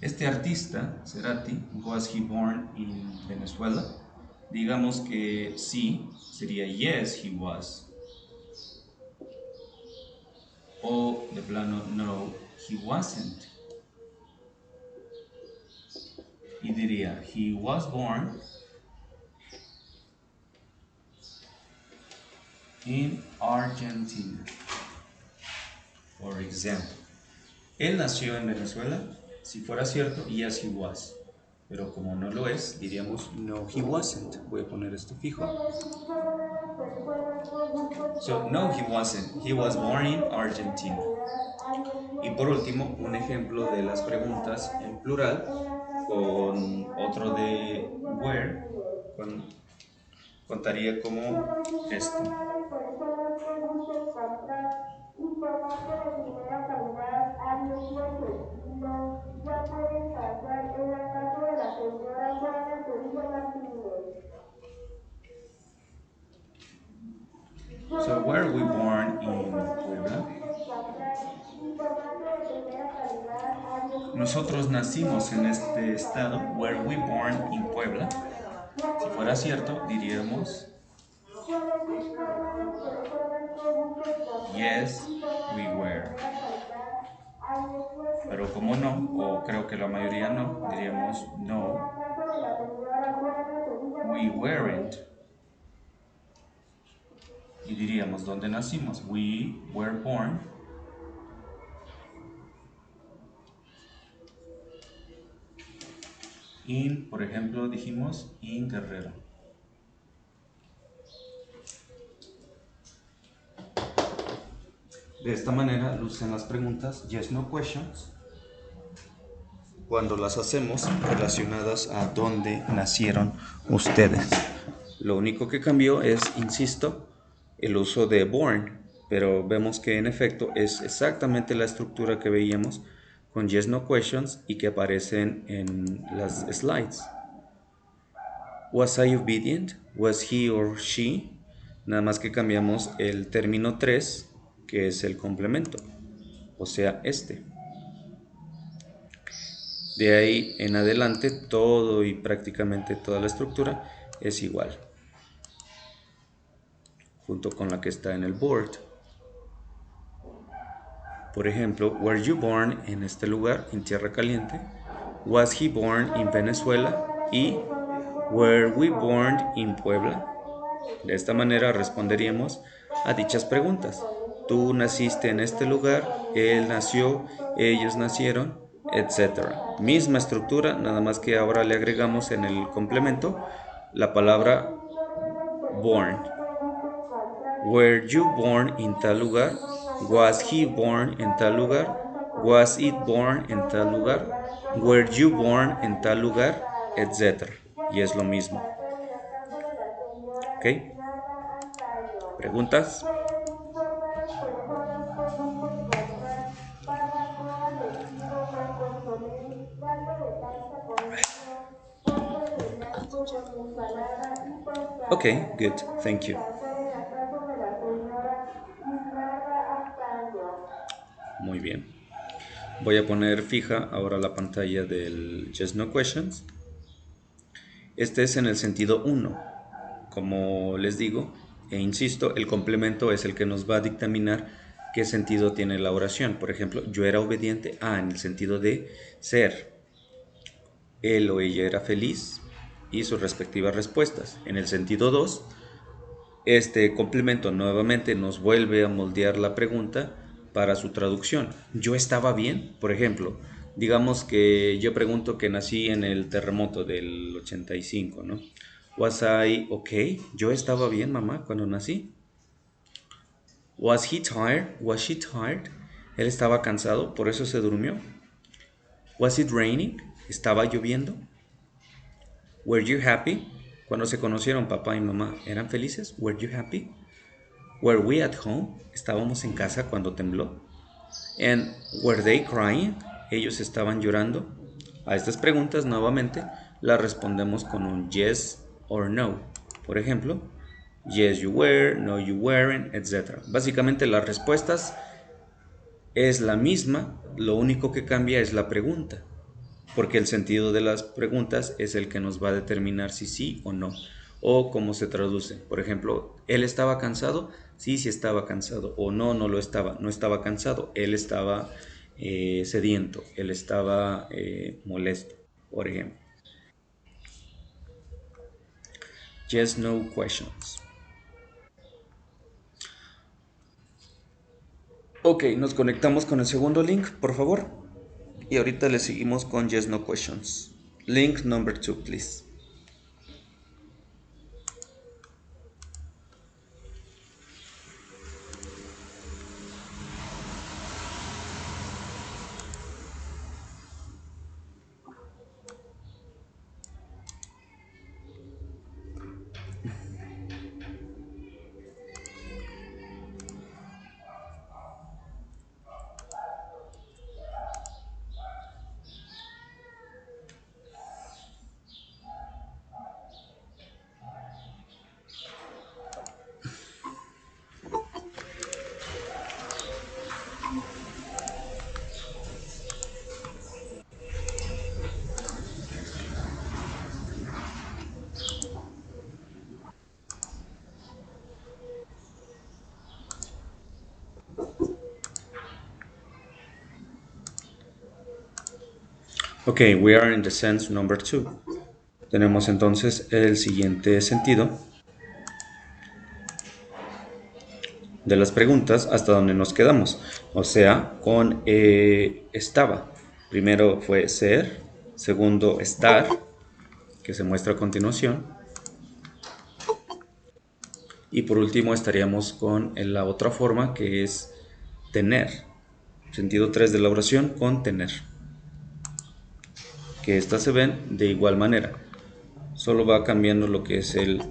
Este artista, Cerati, was he born in Venezuela? Digamos que sí, sería yes, he was. O de plano, no, he wasn't. Y diría, he was born in Argentina. For example. Él nació en Venezuela. Si fuera cierto, yes, he was. Pero como no lo es, diríamos, no, he wasn't. Voy a poner esto fijo. So, no, he wasn't. He was born in Argentina. Y por último, un ejemplo de las preguntas en plural con otro de where, contaría como esto. Informante de primera calidad a 18 kilos. Ya puede ensayar en la casa de la señora Juana Toribio Martínez. So, were we born in Puebla? Nosotros nacimos en este estado. Were we born in Puebla? Si fuera cierto, diríamos yes, we were. Pero como no, o creo que la mayoría no, diríamos no, we weren't. Y diríamos dónde nacimos. We were born in, por ejemplo, dijimos in Guerrero. De esta manera lucen las preguntas yes, no questions cuando las hacemos relacionadas a dónde nacieron ustedes. Lo único que cambió es, insisto, el uso de born, pero vemos que en efecto es exactamente la estructura que veíamos con yes, no questions y que aparecen en las slides. Was I obedient? Was he or she? Nada más que cambiamos el término 3, que es el complemento, o sea, este. De ahí en adelante todo y prácticamente toda la estructura es igual, junto con la que está en el board. Por ejemplo, were you born en este lugar, en Tierra Caliente? Was he born in Venezuela? Y were we born in Puebla? De esta manera responderíamos a dichas preguntas. Tú naciste en este lugar, él nació, ellos nacieron, etc. Misma estructura, nada más que ahora le agregamos en el complemento la palabra born. Were you born in tal lugar? Was he born en tal lugar? Was it born en tal lugar? Were you born en tal lugar? Etc. Y es lo mismo. ¿Ok? ¿Preguntas? Okay, good. Thank you. Muy bien. Voy a poner fija ahora la pantalla del Yes No Questions. Este es en el sentido 1. Como les digo e insisto, el complemento es el que nos va a dictaminar qué sentido tiene la oración. Por ejemplo, yo era obediente en el sentido de ser. Él o ella era feliz y sus respectivas respuestas. En el sentido 2, Este complemento nuevamente nos vuelve a moldear la pregunta para su traducción. ¿Yo estaba bien? Por ejemplo, digamos que yo pregunto que nací en el terremoto del 85, ¿no? Was I okay? ¿Yo estaba bien, mamá, cuando nací? Was he tired? Was she tired? Él estaba cansado, por eso se durmió. Was it raining? ¿Estaba lloviendo? Were you happy? Cuando se conocieron papá y mamá, ¿eran felices? Were you happy? Were we at home? ¿Estábamos en casa cuando tembló? And were they crying? ¿Ellos estaban llorando? A estas preguntas nuevamente las respondemos con un yes or no. Por ejemplo, yes you were, no you weren't, etc. Básicamente las respuestas es la misma, lo único que cambia es la pregunta, porque el sentido de las preguntas es el que nos va a determinar si sí o no, o cómo se traduce. Por ejemplo, ¿él estaba cansado? Sí, sí estaba cansado, o no, no lo estaba, no estaba cansado, él estaba sediento, él estaba molesto, por ejemplo. Yes, no questions. Ok, nos conectamos con el segundo link, por favor. Y ahorita le seguimos con Yes, no questions. Link number 2, please. Ok, we are in the sense number 2. Tenemos entonces el siguiente sentido de las preguntas hasta donde nos quedamos. O sea, con estaba. Primero fue ser, segundo estar, que se muestra a continuación. Y por último estaríamos con la otra forma que es tener. Sentido 3 de la oración con tener. Que estas se ven de igual manera. Solo va cambiando lo que es el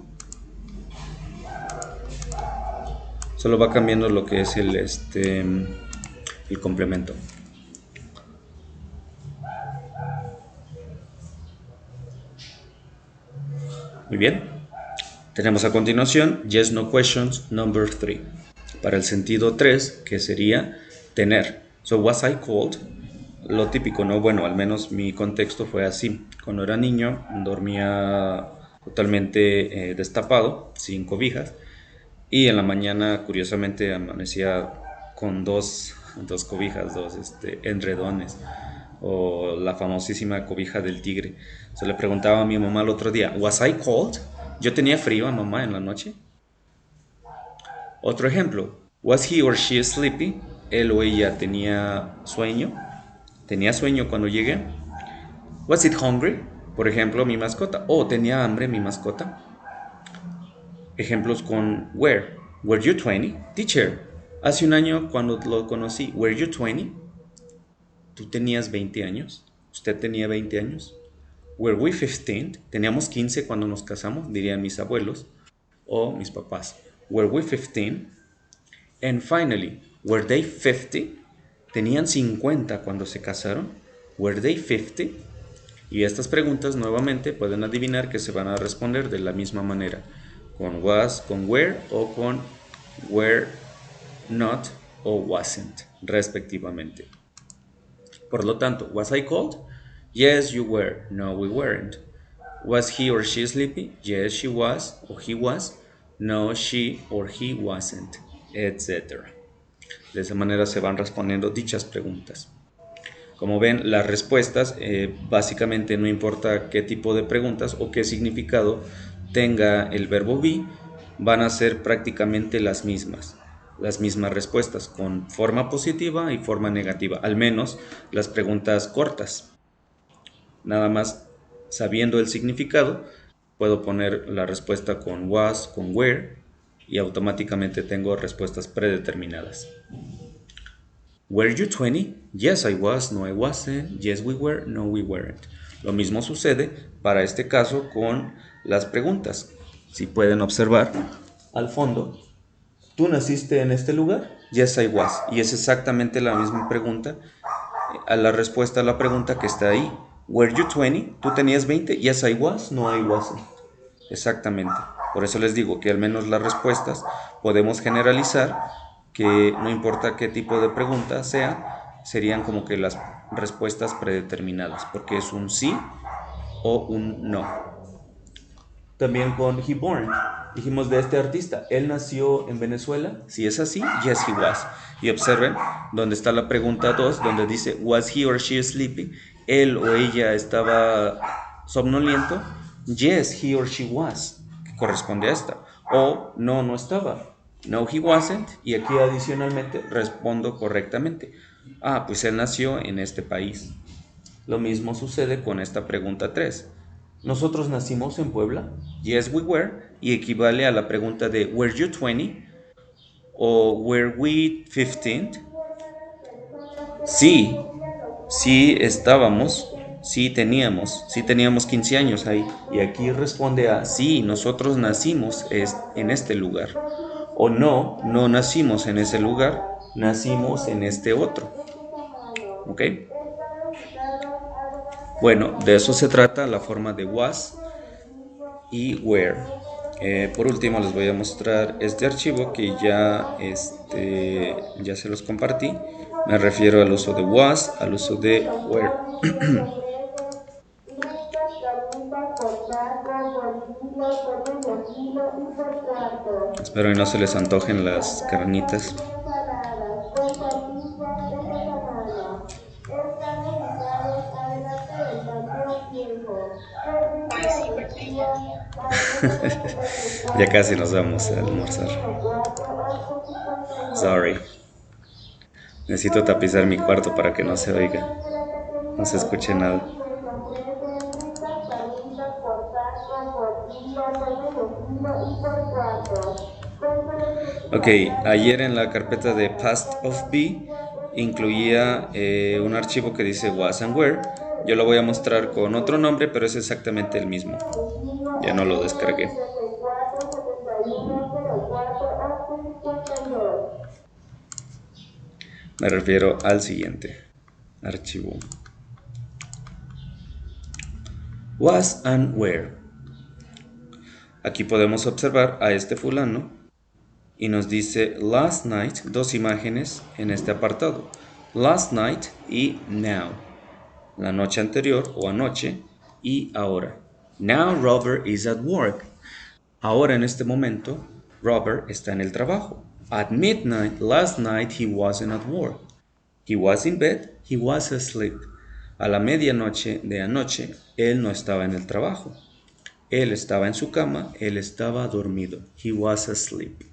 el complemento. Muy bien. Tenemos a continuación yes no questions number 3 para el sentido 3, que sería tener. So was I cold? Lo típico, ¿no? Bueno, al menos mi contexto fue así. Cuando era niño dormía totalmente destapado, sin cobijas, y en la mañana curiosamente amanecía con dos cobijas, dos edredones, o la famosísima cobija del tigre. Se le preguntaba a mi mamá el otro día, ¿Was I cold? ¿Yo tenía frío, mamá, en la noche? Otro ejemplo, ¿Was he or she sleepy? Él o ella tenía sueño. ¿Tenía sueño cuando llegué? ¿Was it hungry? Por ejemplo, mi mascota. Oh, ¿tenía hambre mi mascota? Ejemplos con where. Were you 20? Teacher, hace un año cuando lo conocí, were you 20? ¿Tú tenías 20 años? ¿Usted tenía 20 años? Were we 15? ¿Teníamos 15 cuando nos casamos? Dirían mis abuelos o mis papás. Were we 15? And finally, were they 50? ¿Tenían 50 cuando se casaron? Were they 50? Y estas preguntas nuevamente pueden adivinar que se van a responder de la misma manera, con was, con were o con were not o wasn't, respectivamente. Por lo tanto, was I cold? Yes, you were. No, we weren't. Was he or she sleepy? Yes, she was or he was. No, she or he wasn't, etc. De esa manera se van respondiendo dichas preguntas. Como ven, las respuestas básicamente no importa qué tipo de preguntas o qué significado tenga el verbo be, van a ser prácticamente las mismas respuestas, con forma positiva y forma negativa, al menos las preguntas cortas. Nada más sabiendo el significado, puedo poner la respuesta con was, con where, y automáticamente tengo respuestas predeterminadas. Were you 20? Yes, I was. No, I wasn't. Yes, we were. No, we weren't. Lo mismo sucede para este caso con las preguntas. Si pueden observar al fondo, ¿tú naciste en este lugar? Yes, I was. Y es exactamente la misma pregunta, a la respuesta a la pregunta que está ahí. Were you 20? ¿Tú tenías 20? Yes, I was. No, I wasn't. Exactamente. Por eso les digo que al menos las respuestas podemos generalizar, que no importa qué tipo de pregunta sea, serían como que las respuestas predeterminadas, porque es un sí o un no. También con he born, dijimos de este artista, ¿él nació en Venezuela? Si es así, yes he was. Y observen donde está la pregunta 2, donde dice was he or she sleeping, él o ella estaba somnoliento. Yes, he or she was, que corresponde a esta. O no, no estaba. No, he wasn't. Y aquí adicionalmente respondo correctamente. Ah, pues él nació en este país. Lo mismo sucede con esta pregunta 3. ¿Nosotros nacimos en Puebla? Yes, we were. Y equivale a la pregunta de were you 20? O were we 15? Sí, sí estábamos, sí teníamos 15 años ahí. Y aquí responde a sí, nosotros nacimos en este lugar. O no, no nacimos en ese lugar, nacimos en este otro. ¿Ok? Bueno, de eso se trata la forma de was y where. Por último les voy a mostrar este archivo que ya se los compartí. Me refiero al uso de was, al uso de where. Espero que no se les antojen las carnitas. Ya casi nos vamos a almorzar. Sorry. Necesito tapizar mi cuarto para que no se oiga, no se escuche nada. Ok, ayer en la carpeta de Past of B incluía un archivo que dice was and where. Yo lo voy a mostrar con otro nombre, pero es exactamente el mismo. Ya no lo descargué. Me refiero al siguiente archivo. Was and where. Aquí podemos observar a este fulano y nos dice last night, dos imágenes en este apartado. Last night y now. La noche anterior o anoche y ahora. Now Robert is at work. Ahora en este momento, Robert está en el trabajo. At midnight last night he wasn't at work. He was in bed, he was asleep. A la medianoche de anoche, él no estaba en el trabajo. Él estaba en su cama, él estaba dormido. He was asleep.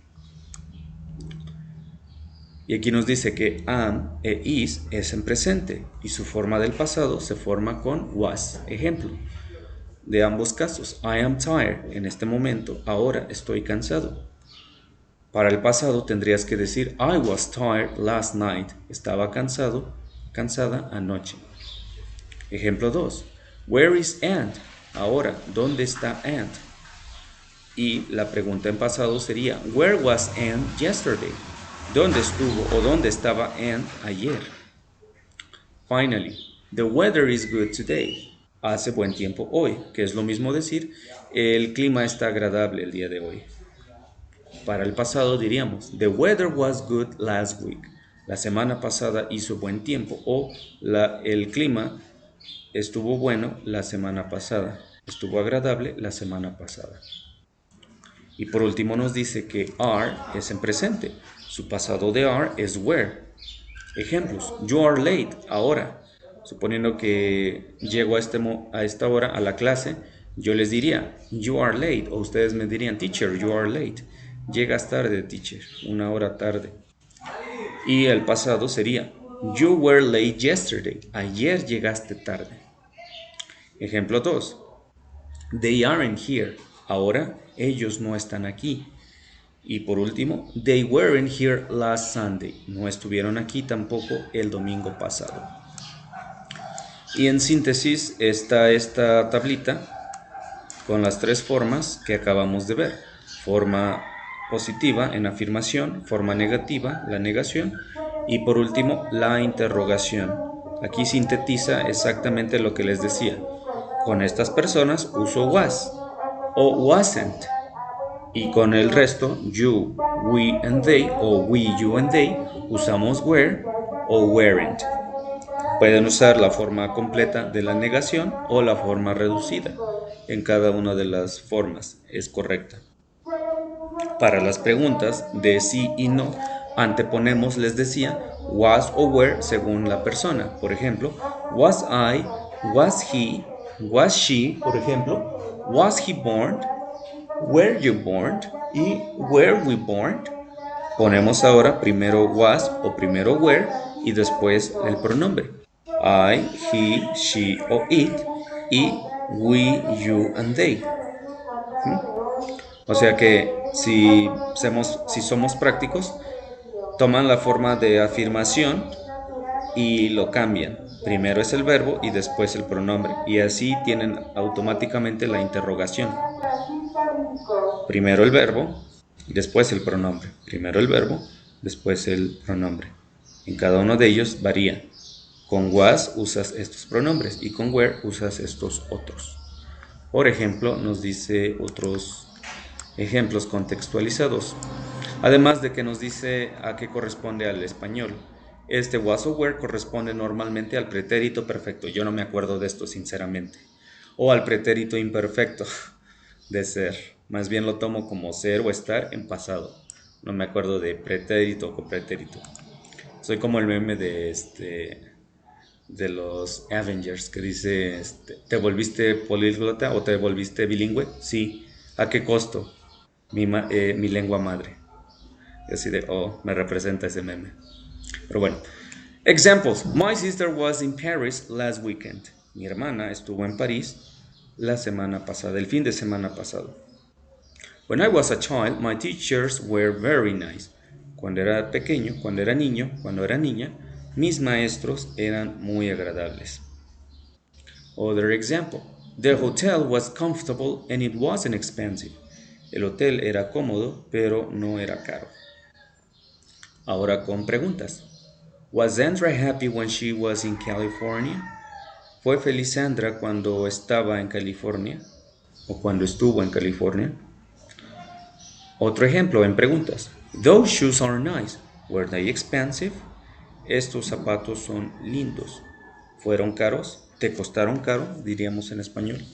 Y aquí nos dice que am e is es en presente y su forma del pasado se forma con was. Ejemplo de ambos casos. I am tired. En este momento, ahora estoy cansado. Para el pasado tendrías que decir I was tired last night. Estaba cansado, cansada anoche. Ejemplo 2. Where is Ant? Ahora, ¿dónde está Ant? Y la pregunta en pasado sería Where was Ant yesterday? ¿Dónde estuvo o dónde estaba Ant ayer? Finally, the weather is good today. Hace buen tiempo hoy, que es lo mismo decir el clima está agradable el día de hoy. Para el pasado diríamos the weather was good last week. La semana pasada hizo buen tiempo o el clima estuvo bueno la semana pasada. Estuvo agradable la semana pasada. Y por último nos dice que are es en presente. Su pasado de are es were. Ejemplos, you are late, ahora. Suponiendo que llego a esta hora a la clase, yo les diría, you are late, o ustedes me dirían, teacher, you are late. Llegas tarde, teacher, 1 hora tarde. Y el pasado sería, you were late yesterday. Ayer llegaste tarde. Ejemplo 2. They aren't here. Ahora ellos no están aquí. Y por último, they weren't here last Sunday. No estuvieron aquí tampoco el domingo pasado. Y en síntesis está esta tablita con las 3 formas que acabamos de ver. Forma positiva en afirmación, forma negativa, la negación, y por último, la interrogación. Aquí sintetiza exactamente lo que les decía. Con estas personas uso was o wasn't, y con el resto, you, we and they, o we, you and they, usamos were o weren't. Pueden usar la forma completa de la negación o la forma reducida. En cada una de las formas es correcta. Para las preguntas de sí y no, anteponemos, les decía, was o were según la persona. Por ejemplo, was I, was he, was she, por ejemplo, was he born, were you born y were we born. Ponemos ahora primero was o primero were y después el pronombre. I, he, she o it y we, you and they. O sea que si somos prácticos, toman la forma de afirmación y lo cambian. Primero es el verbo y después el pronombre. Y así tienen automáticamente la interrogación. Primero el verbo, después el pronombre. Primero el verbo, después el pronombre. En cada uno de ellos varía. Con was usas estos pronombres y con were usas estos otros. Por ejemplo, nos dice otros ejemplos contextualizados. Además de que nos dice a qué corresponde al español. Este was o were corresponde normalmente al pretérito perfecto. Yo no me acuerdo de esto sinceramente. O al pretérito imperfecto de ser. Más bien lo tomo como ser o estar en pasado. No me acuerdo de pretérito o copretérito. Soy como el meme de los Avengers que dice, ¿te volviste políglota o te volviste bilingüe? Sí. ¿A qué costo? Mi lengua madre. Y así de, me representa ese meme. Pero bueno. Examples. My sister was in Paris last weekend. Mi hermana estuvo en París la semana pasada, el fin de semana pasado. When I was a child, my teachers were very nice. Cuando era pequeño, cuando era niño, cuando era niña, mis maestros eran muy agradables. Other example. The hotel was comfortable and it wasn't expensive. El hotel era cómodo, pero no era caro. Ahora con preguntas. Was Sandra happy when she was in California? ¿Fue feliz Sandra cuando estaba en California? ¿O cuando estuvo en California? Otro ejemplo en preguntas. Those shoes are nice. Were they expensive? Estos zapatos son lindos. ¿Fueron caros? ¿Te costaron caro? Diríamos en español.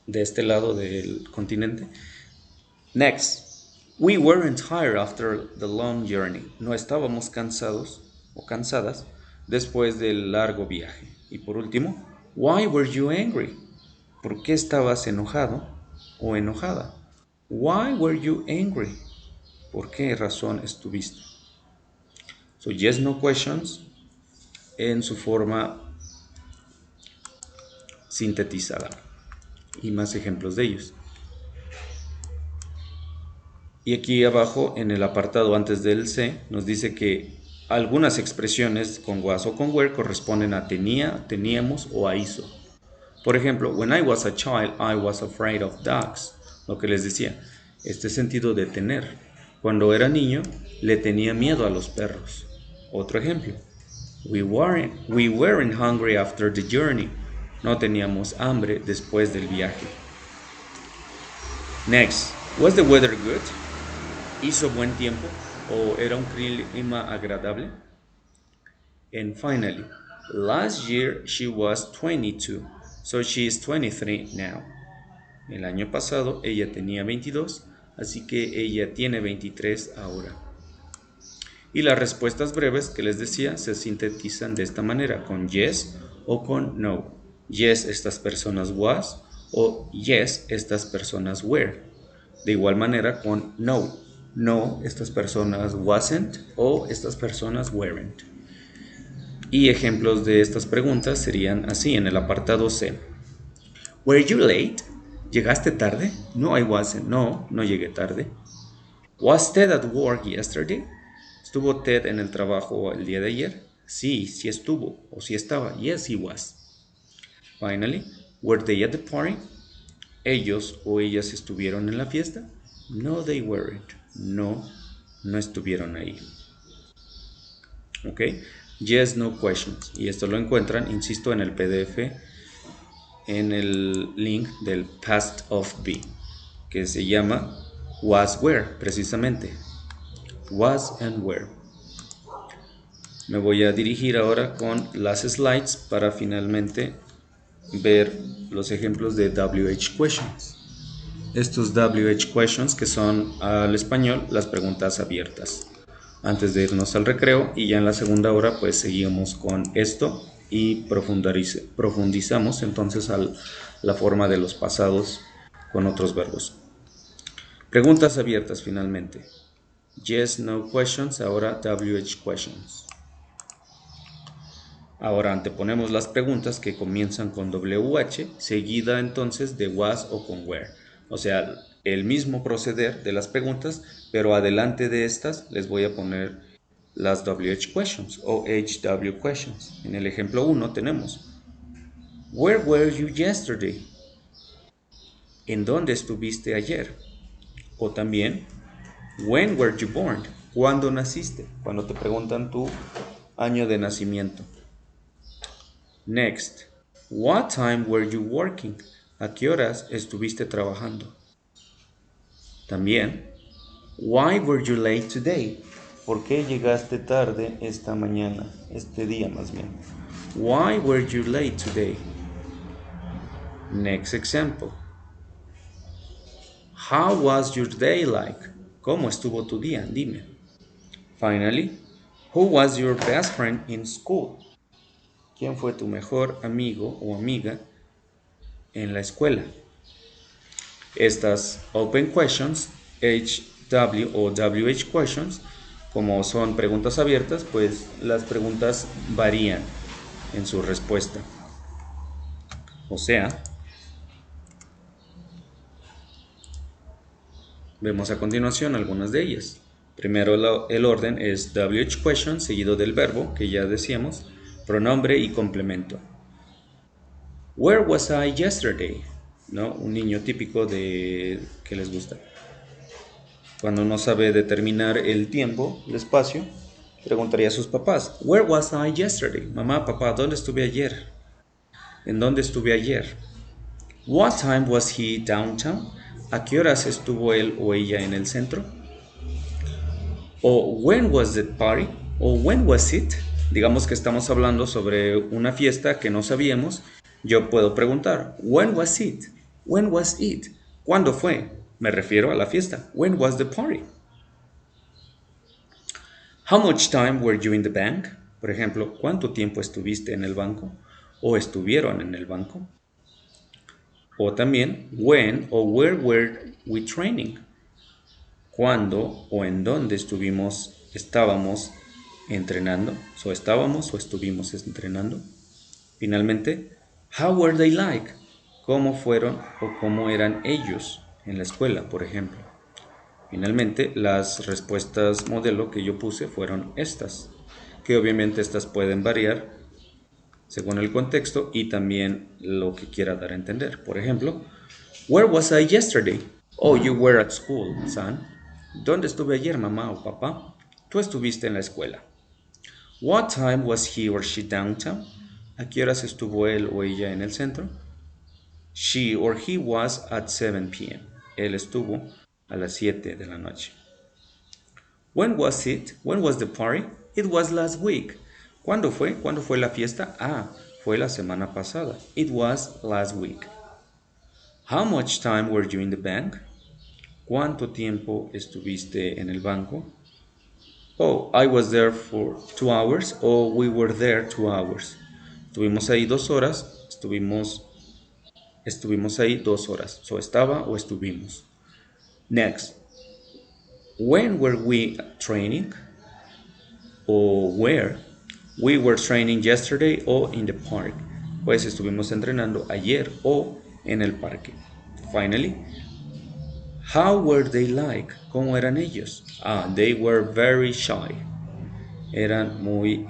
De este lado del continente. Next. We weren't tired after the long journey. No estábamos cansados o cansadas después del largo viaje. Y por último, why were you angry? ¿Por qué estabas enojado o enojada? Why were you angry? ¿Por qué razón estuviste? So, yes, no questions en su forma sintetizada. Y más ejemplos de ellos. Y aquí abajo, en el apartado antes del C, nos dice que algunas expresiones con was o con were corresponden a tenía, teníamos o a hizo. Por ejemplo, when I was a child, I was afraid of dogs. Lo que les decía, este sentido de tener. Cuando era niño, le tenía miedo a los perros. Otro ejemplo, we weren't hungry after the journey. No teníamos hambre después del viaje. Next, was the weather good? ¿Hizo buen tiempo o era un clima agradable? And finally, last year she was 22, so she is 23 now. El año pasado ella tenía 22, así que ella tiene 23 ahora. Y las respuestas breves que les decía se sintetizan de esta manera, con yes o con no. Yes, estas personas was, o yes, estas personas were. De igual manera con no. No, estas personas wasn't o estas personas weren't. Y ejemplos de estas preguntas serían así en el apartado C. Were you late? ¿Llegaste tarde? No, I wasn't. No, no llegué tarde. Was Ted at work yesterday? ¿Estuvo Ted en el trabajo el día de ayer? Sí, sí estuvo o sí estaba. Yes, he was. Finally, were they at the party? ¿Ellos o ellas estuvieron en la fiesta? No, they weren't. No, no estuvieron ahí. ¿Ok? Yes, no questions. Y esto lo encuentran, insisto, en el PDF, en el link del past of be, que se llama was where, precisamente. Was and where. Me voy a dirigir ahora con las slides para finalmente ver los ejemplos de WH questions. Estos WH questions que son al español las preguntas abiertas. Antes de irnos al recreo y ya en la segunda hora pues seguimos con esto y profundizamos entonces a la forma de los pasados con otros verbos. Preguntas abiertas finalmente. Yes, no questions, ahora WH questions. Ahora anteponemos las preguntas que comienzan con WH, seguida entonces de was o con where. O sea, el mismo proceder de las preguntas, pero adelante de estas les voy a poner las WH questions o HW questions. En el ejemplo 1 tenemos Where were you yesterday? ¿En dónde estuviste ayer? O también When were you born? ¿Cuándo naciste? Cuando te preguntan tu año de nacimiento. Next, what time were you working? ¿A qué horas estuviste trabajando? También, why were you late today? ¿Por qué llegaste tarde esta mañana? Este día más bien. Why were you late today? Next example. How was your day like? ¿Cómo estuvo tu día? Dime. Finally, who was your best friend in school? ¿Quién fue tu mejor amigo o amiga en la escuela? Estas open questions, HW o WH questions, como son preguntas abiertas, pues las preguntas varían en su respuesta. O sea, vemos a continuación algunas de ellas. Primero el orden es WH question seguido del verbo, que ya decíamos, pronombre y complemento. Where was I yesterday? ¿No? Un niño típico de que les gusta. Cuando no sabe determinar el tiempo, el espacio, preguntaría a sus papás, Where was I yesterday? Mamá, papá, ¿dónde estuve ayer? ¿En dónde estuve ayer? What time was he downtown? ¿A qué horas estuvo él o ella en el centro? O when was the party? O when was it? Digamos que estamos hablando sobre una fiesta que no sabíamos. Yo puedo preguntar, when was it? When was it? ¿Cuándo fue? Me refiero a la fiesta. When was the party? How much time were you in the bank? Por ejemplo, ¿cuánto tiempo estuviste en el banco? ¿O estuvieron en el banco? O también, when o where were we training? ¿Cuándo o en dónde estábamos entrenando? So, estábamos o estuvimos entrenando. Finalmente, how were they like? ¿Cómo fueron o cómo eran ellos en la escuela, por ejemplo? Finalmente, las respuestas modelo que yo puse fueron estas, que obviamente estas pueden variar según el contexto y también lo que quiera dar a entender. Por ejemplo, Where was I yesterday? Oh, you were at school, son. ¿Dónde estuve ayer, mamá o papá? Tú estuviste en la escuela. What time was he or she downtown? ¿A qué horas estuvo él o ella en el centro? She or he was at 7 p.m. Él estuvo a las 7 de la noche. When was it? When was the party? It was last week. ¿Cuándo fue? ¿Cuándo fue la fiesta? Ah, fue la semana pasada. It was last week. How much time were you in the bank? ¿Cuánto tiempo estuviste en el banco? Oh, I was there for 2 hours. Oh, we were there 2 hours. Estuvimos ahí 2 horas. Estuvimos ahí 2 horas. So, estaba o estuvimos. Next, when were we training? O where? We were training yesterday or in the park. Pues estuvimos entrenando ayer o en el parque. Finally, how were they like? ¿Cómo eran ellos? They were very shy. Eran muy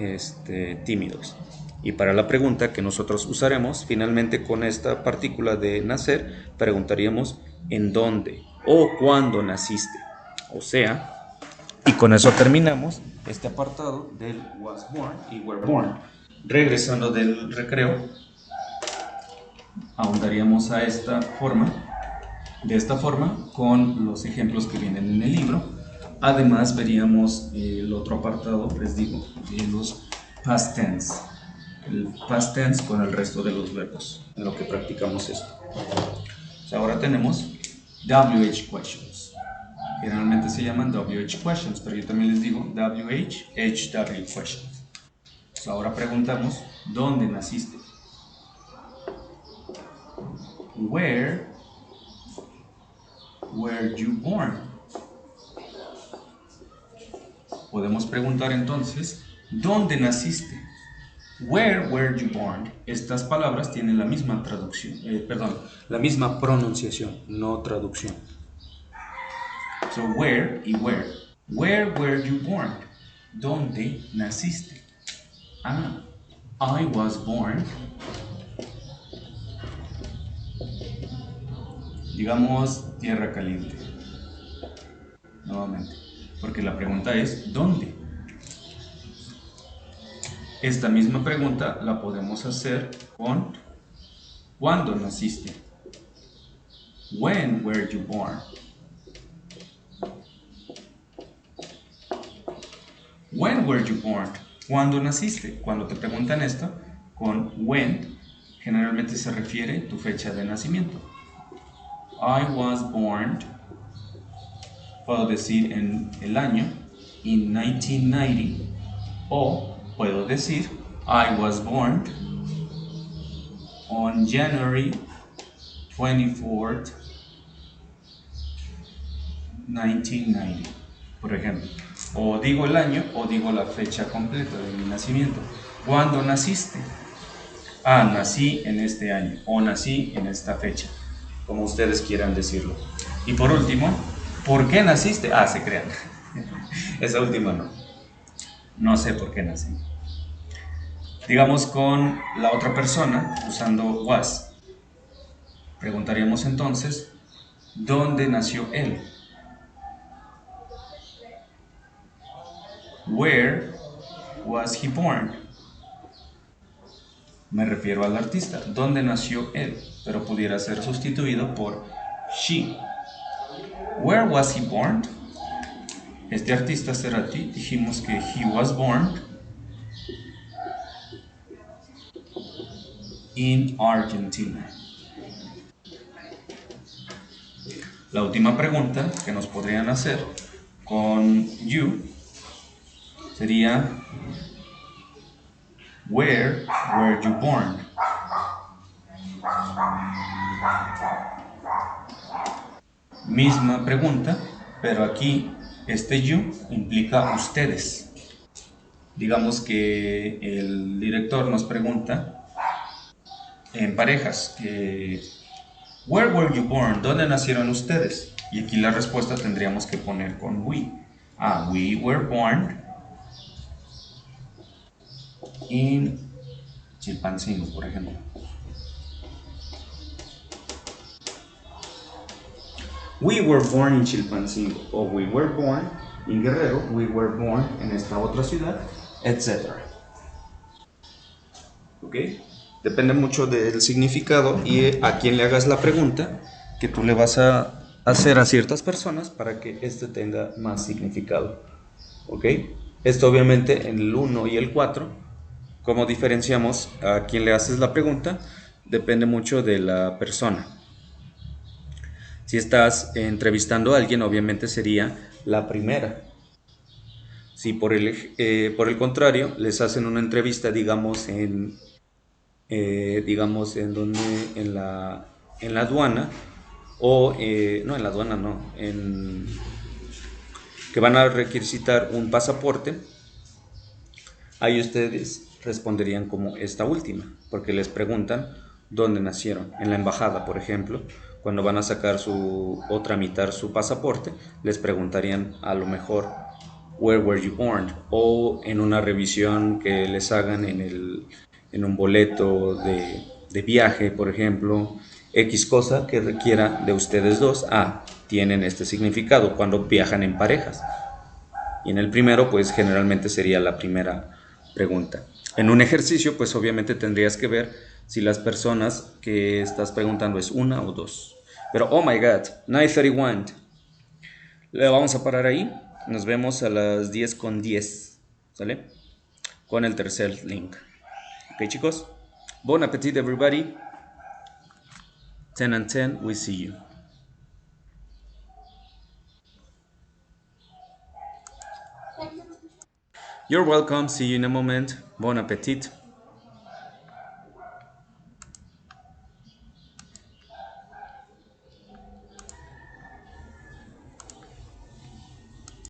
tímidos. Y para la pregunta que nosotros usaremos, finalmente con esta partícula de nacer, preguntaríamos ¿en dónde o cuándo naciste? O sea, y con eso terminamos este apartado del was born y were born. Regresando del recreo, ahondaríamos a esta forma, de esta forma, con los ejemplos que vienen en el libro. Además veríamos el otro apartado, les digo, de los past tense. El past tense con el resto de los verbos, en lo que practicamos esto. Ahora tenemos WH questions. Generalmente se llaman WH questions, pero yo también les digo HW questions. Ahora preguntamos, ¿dónde naciste? Where were you born? Podemos preguntar entonces, ¿dónde naciste? Where were you born? Estas palabras tienen la misma traducción, la misma pronunciación, no traducción. So, where y where. Where were you born? ¿Dónde naciste? I was born. Digamos Tierra Caliente. Nuevamente. Porque la pregunta es ¿dónde? Esta misma pregunta la podemos hacer con ¿cuándo naciste? When were you born? When were you born? ¿Cuándo naciste? Cuando te preguntan esto, con when, generalmente se refiere a tu fecha de nacimiento. I was born, puedo decir en el año, in 1990, o puedo decir I was born on January 24th, 1990, por ejemplo. O digo el año o digo la fecha completa de mi nacimiento. ¿Cuándo naciste? Nací en este año o nací en esta fecha, como ustedes quieran decirlo. Y por último, ¿por qué naciste? Se crean. Esa última no. No sé por qué nací. Digamos con la otra persona, usando was. Preguntaríamos entonces, ¿dónde nació él? Where was he born? Me refiero al artista. ¿Dónde nació él? Pero pudiera ser sustituido por she. Where was he born? Este artista Cerati, dijimos que he was born in Argentina. La última pregunta que nos podrían hacer con you sería where were you born? Misma pregunta, pero aquí este you implica ustedes. Digamos que el director nos pregunta en parejas, where were you born? ¿Dónde nacieron ustedes? Y aquí la respuesta tendríamos que poner con we. We were born in Chilpancingo, por ejemplo. We were born in Chilpancingo, o we were born in Guerrero, we were born en esta otra ciudad, etc. ¿Ok? Depende mucho del significado y a quien le hagas la pregunta que tú le vas a hacer a ciertas personas para que este tenga más significado. ¿Ok? Esto obviamente en el 1 y el 4, ¿cómo diferenciamos a quien le haces la pregunta? Depende mucho de la persona. Si estás entrevistando a alguien, obviamente sería la primera. Si por el contrario les hacen una entrevista, digamos en la aduana, o no, en la aduana no, que van a requisitar un pasaporte, ahí ustedes responderían como esta última, porque les preguntan dónde nacieron. En la embajada, por ejemplo, cuando van a sacar o tramitar su pasaporte, les preguntarían a lo mejor where were you born, o en una revisión que les hagan en un boleto de viaje, por ejemplo, X cosa que requiera de ustedes dos, tienen este significado cuando viajan en parejas. Y en el primero, pues generalmente sería la primera pregunta. En un ejercicio, pues obviamente tendrías que ver si las personas que estás preguntando es una o dos. Pero, oh my god, 9:31. Le vamos a parar ahí. Nos vemos a las 10:10. ¿Sale? Con el tercer link. Ok, chicos. Bon appetit, everybody. 10 and 10, we see you. Thank you. You're welcome. See you in a moment. Bon appetit.